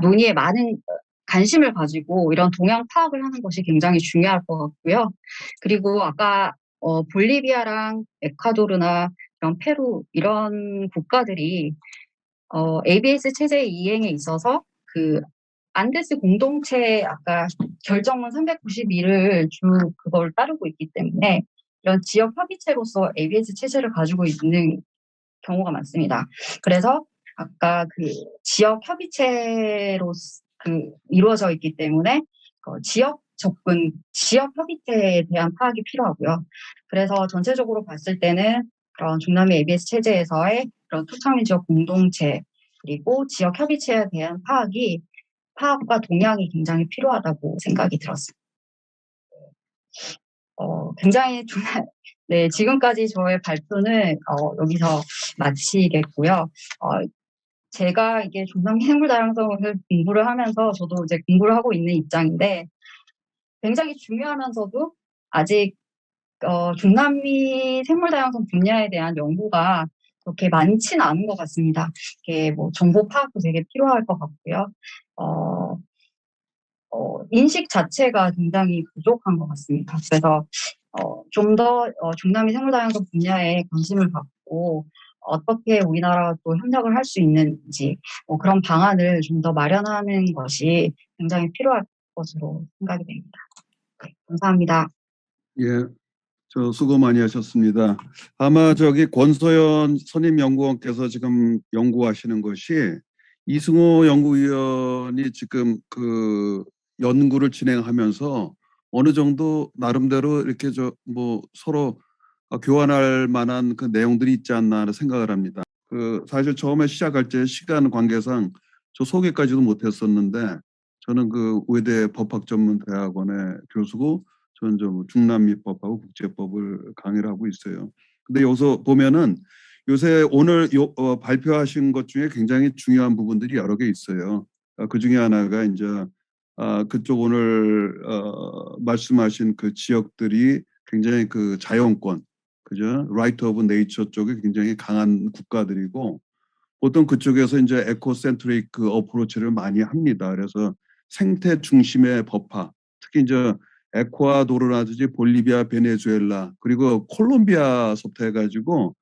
Speaker 4: 논의에 많은 관심을 가지고 이런 동향 파악을 하는 것이 굉장히 중요할 것 같고요. 그리고 아까 볼리비아랑 에콰도르나 이런 페루 이런 국가들이 ABS 체제 이행에 있어서 그 안데스 공동체 아까 결정문 391을 그걸 따르고 있기 때문에 이런 지역 협의체로서 ABS 체제를 가지고 있는 경우가 많습니다. 그래서 아까 그 지역 협의체로 이루어져 있기 때문에 지역 접근, 지역 협의체에 대한 파악이 필요하고요. 그래서 전체적으로 봤을 때는 그런 중남미 ABS 체제에서의 그런 토착민 지역 공동체 그리고 지역 협의체에 대한 파악과 동향이 굉장히 필요하다고 생각이 들었습니다. 굉장히 네, 지금까지 저의 발표는 여기서 마치겠고요. 제가 이게 중남미 생물 다양성을 공부를 하면서 저도 이제 공부를 하고 있는 입장인데 굉장히 중요하면서도 아직 중남미 생물 다양성 분야에 대한 연구가 그렇게 많지는 않은 것 같습니다. 이게 뭐 정보 파악도 되게 필요할 것 같고요. 인식 자체가 굉장히 부족한 것 같습니다. 그래서 좀 더 중남미 생물 다양성 분야에 관심을 갖고 어떻게 우리나라와 또 협력을 할 수 있는지 그런 방안을 좀 더 마련하는 것이 굉장히 필요할 것으로 생각이 됩니다. 네, 감사합니다.
Speaker 2: 예, 저 수고 많이 하셨습니다. 아마 저기 권소연 선임연구원께서 지금 연구하시는 것이 이승호 연구위원이 지금 그 연구를 진행하면서 어느 정도 나름대로 이렇게 뭐 서로 교환할 만한 그 내용들이 있지 않나 하는 생각을 합니다. 그 사실 처음에 시작할 때 시간 관계상 저 소개까지도 못했었는데 저는 그 의대 법학전문대학원의 교수고 저는 좀 중남미법하고 국제법을 강의를 하고 있어요. 근데 여기서 보면은 요새 오늘 발표하신 것 중에 굉장히 중요한 부분들이 여러 개 있어요. 그 중에 하나가 이제 그쪽 오늘 말씀하신 그 지역들이 굉장히 그 자연권, 그죠? 라이트 오브 네이처 쪽에 굉장히 강한 국가들이고 보통 그쪽에서 이제 에코센트릭 그 어프로치를 많이 합니다. 그래서 생태 중심의 법화, 특히 이제 에콰도르라든지 볼리비아, 베네수엘라 그리고 콜롬비아서부터 해가지고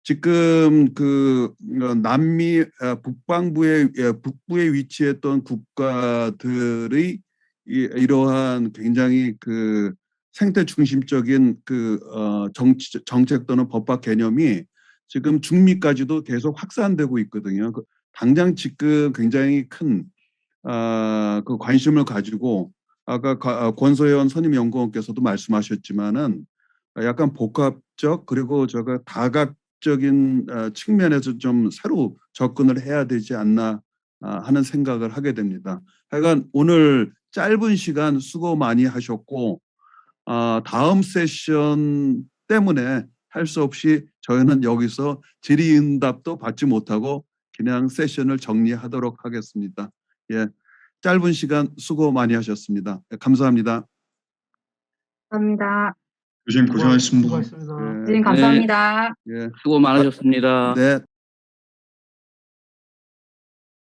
Speaker 2: 지금 그 남미 북부에 위치했던 국가들의 이러한 굉장히 그 생태 중심적인 그 정책 또는 법학 개념이 지금 중미까지도 계속 확산되고 있거든요. 당장 지금 굉장히 큰 그 관심을 가지고 아까 권소연 선임연구원께서도 말씀하셨지만은 약간 복합적 그리고 다각적인 측면에서 좀 새로 접근을 해야 되지 않나 하는 생각을 하게 됩니다. 하여간 오늘 짧은 시간 수고 많이 하셨고 다음 세션 때문에 할 수 없이 저희는 여기서 질의응답도 받지 못하고 그냥 세션을 정리하도록 하겠습니다. 예, 짧은 시간 수고 많이 하셨습니다. 감사합니다.
Speaker 4: 감사합니다.
Speaker 3: 교수님 고생하셨습니다.
Speaker 5: 수고하셨습니다.
Speaker 2: 예,
Speaker 4: 선생님 감사합니다.
Speaker 2: 예,
Speaker 5: 수고 많으셨습니다.
Speaker 2: 네.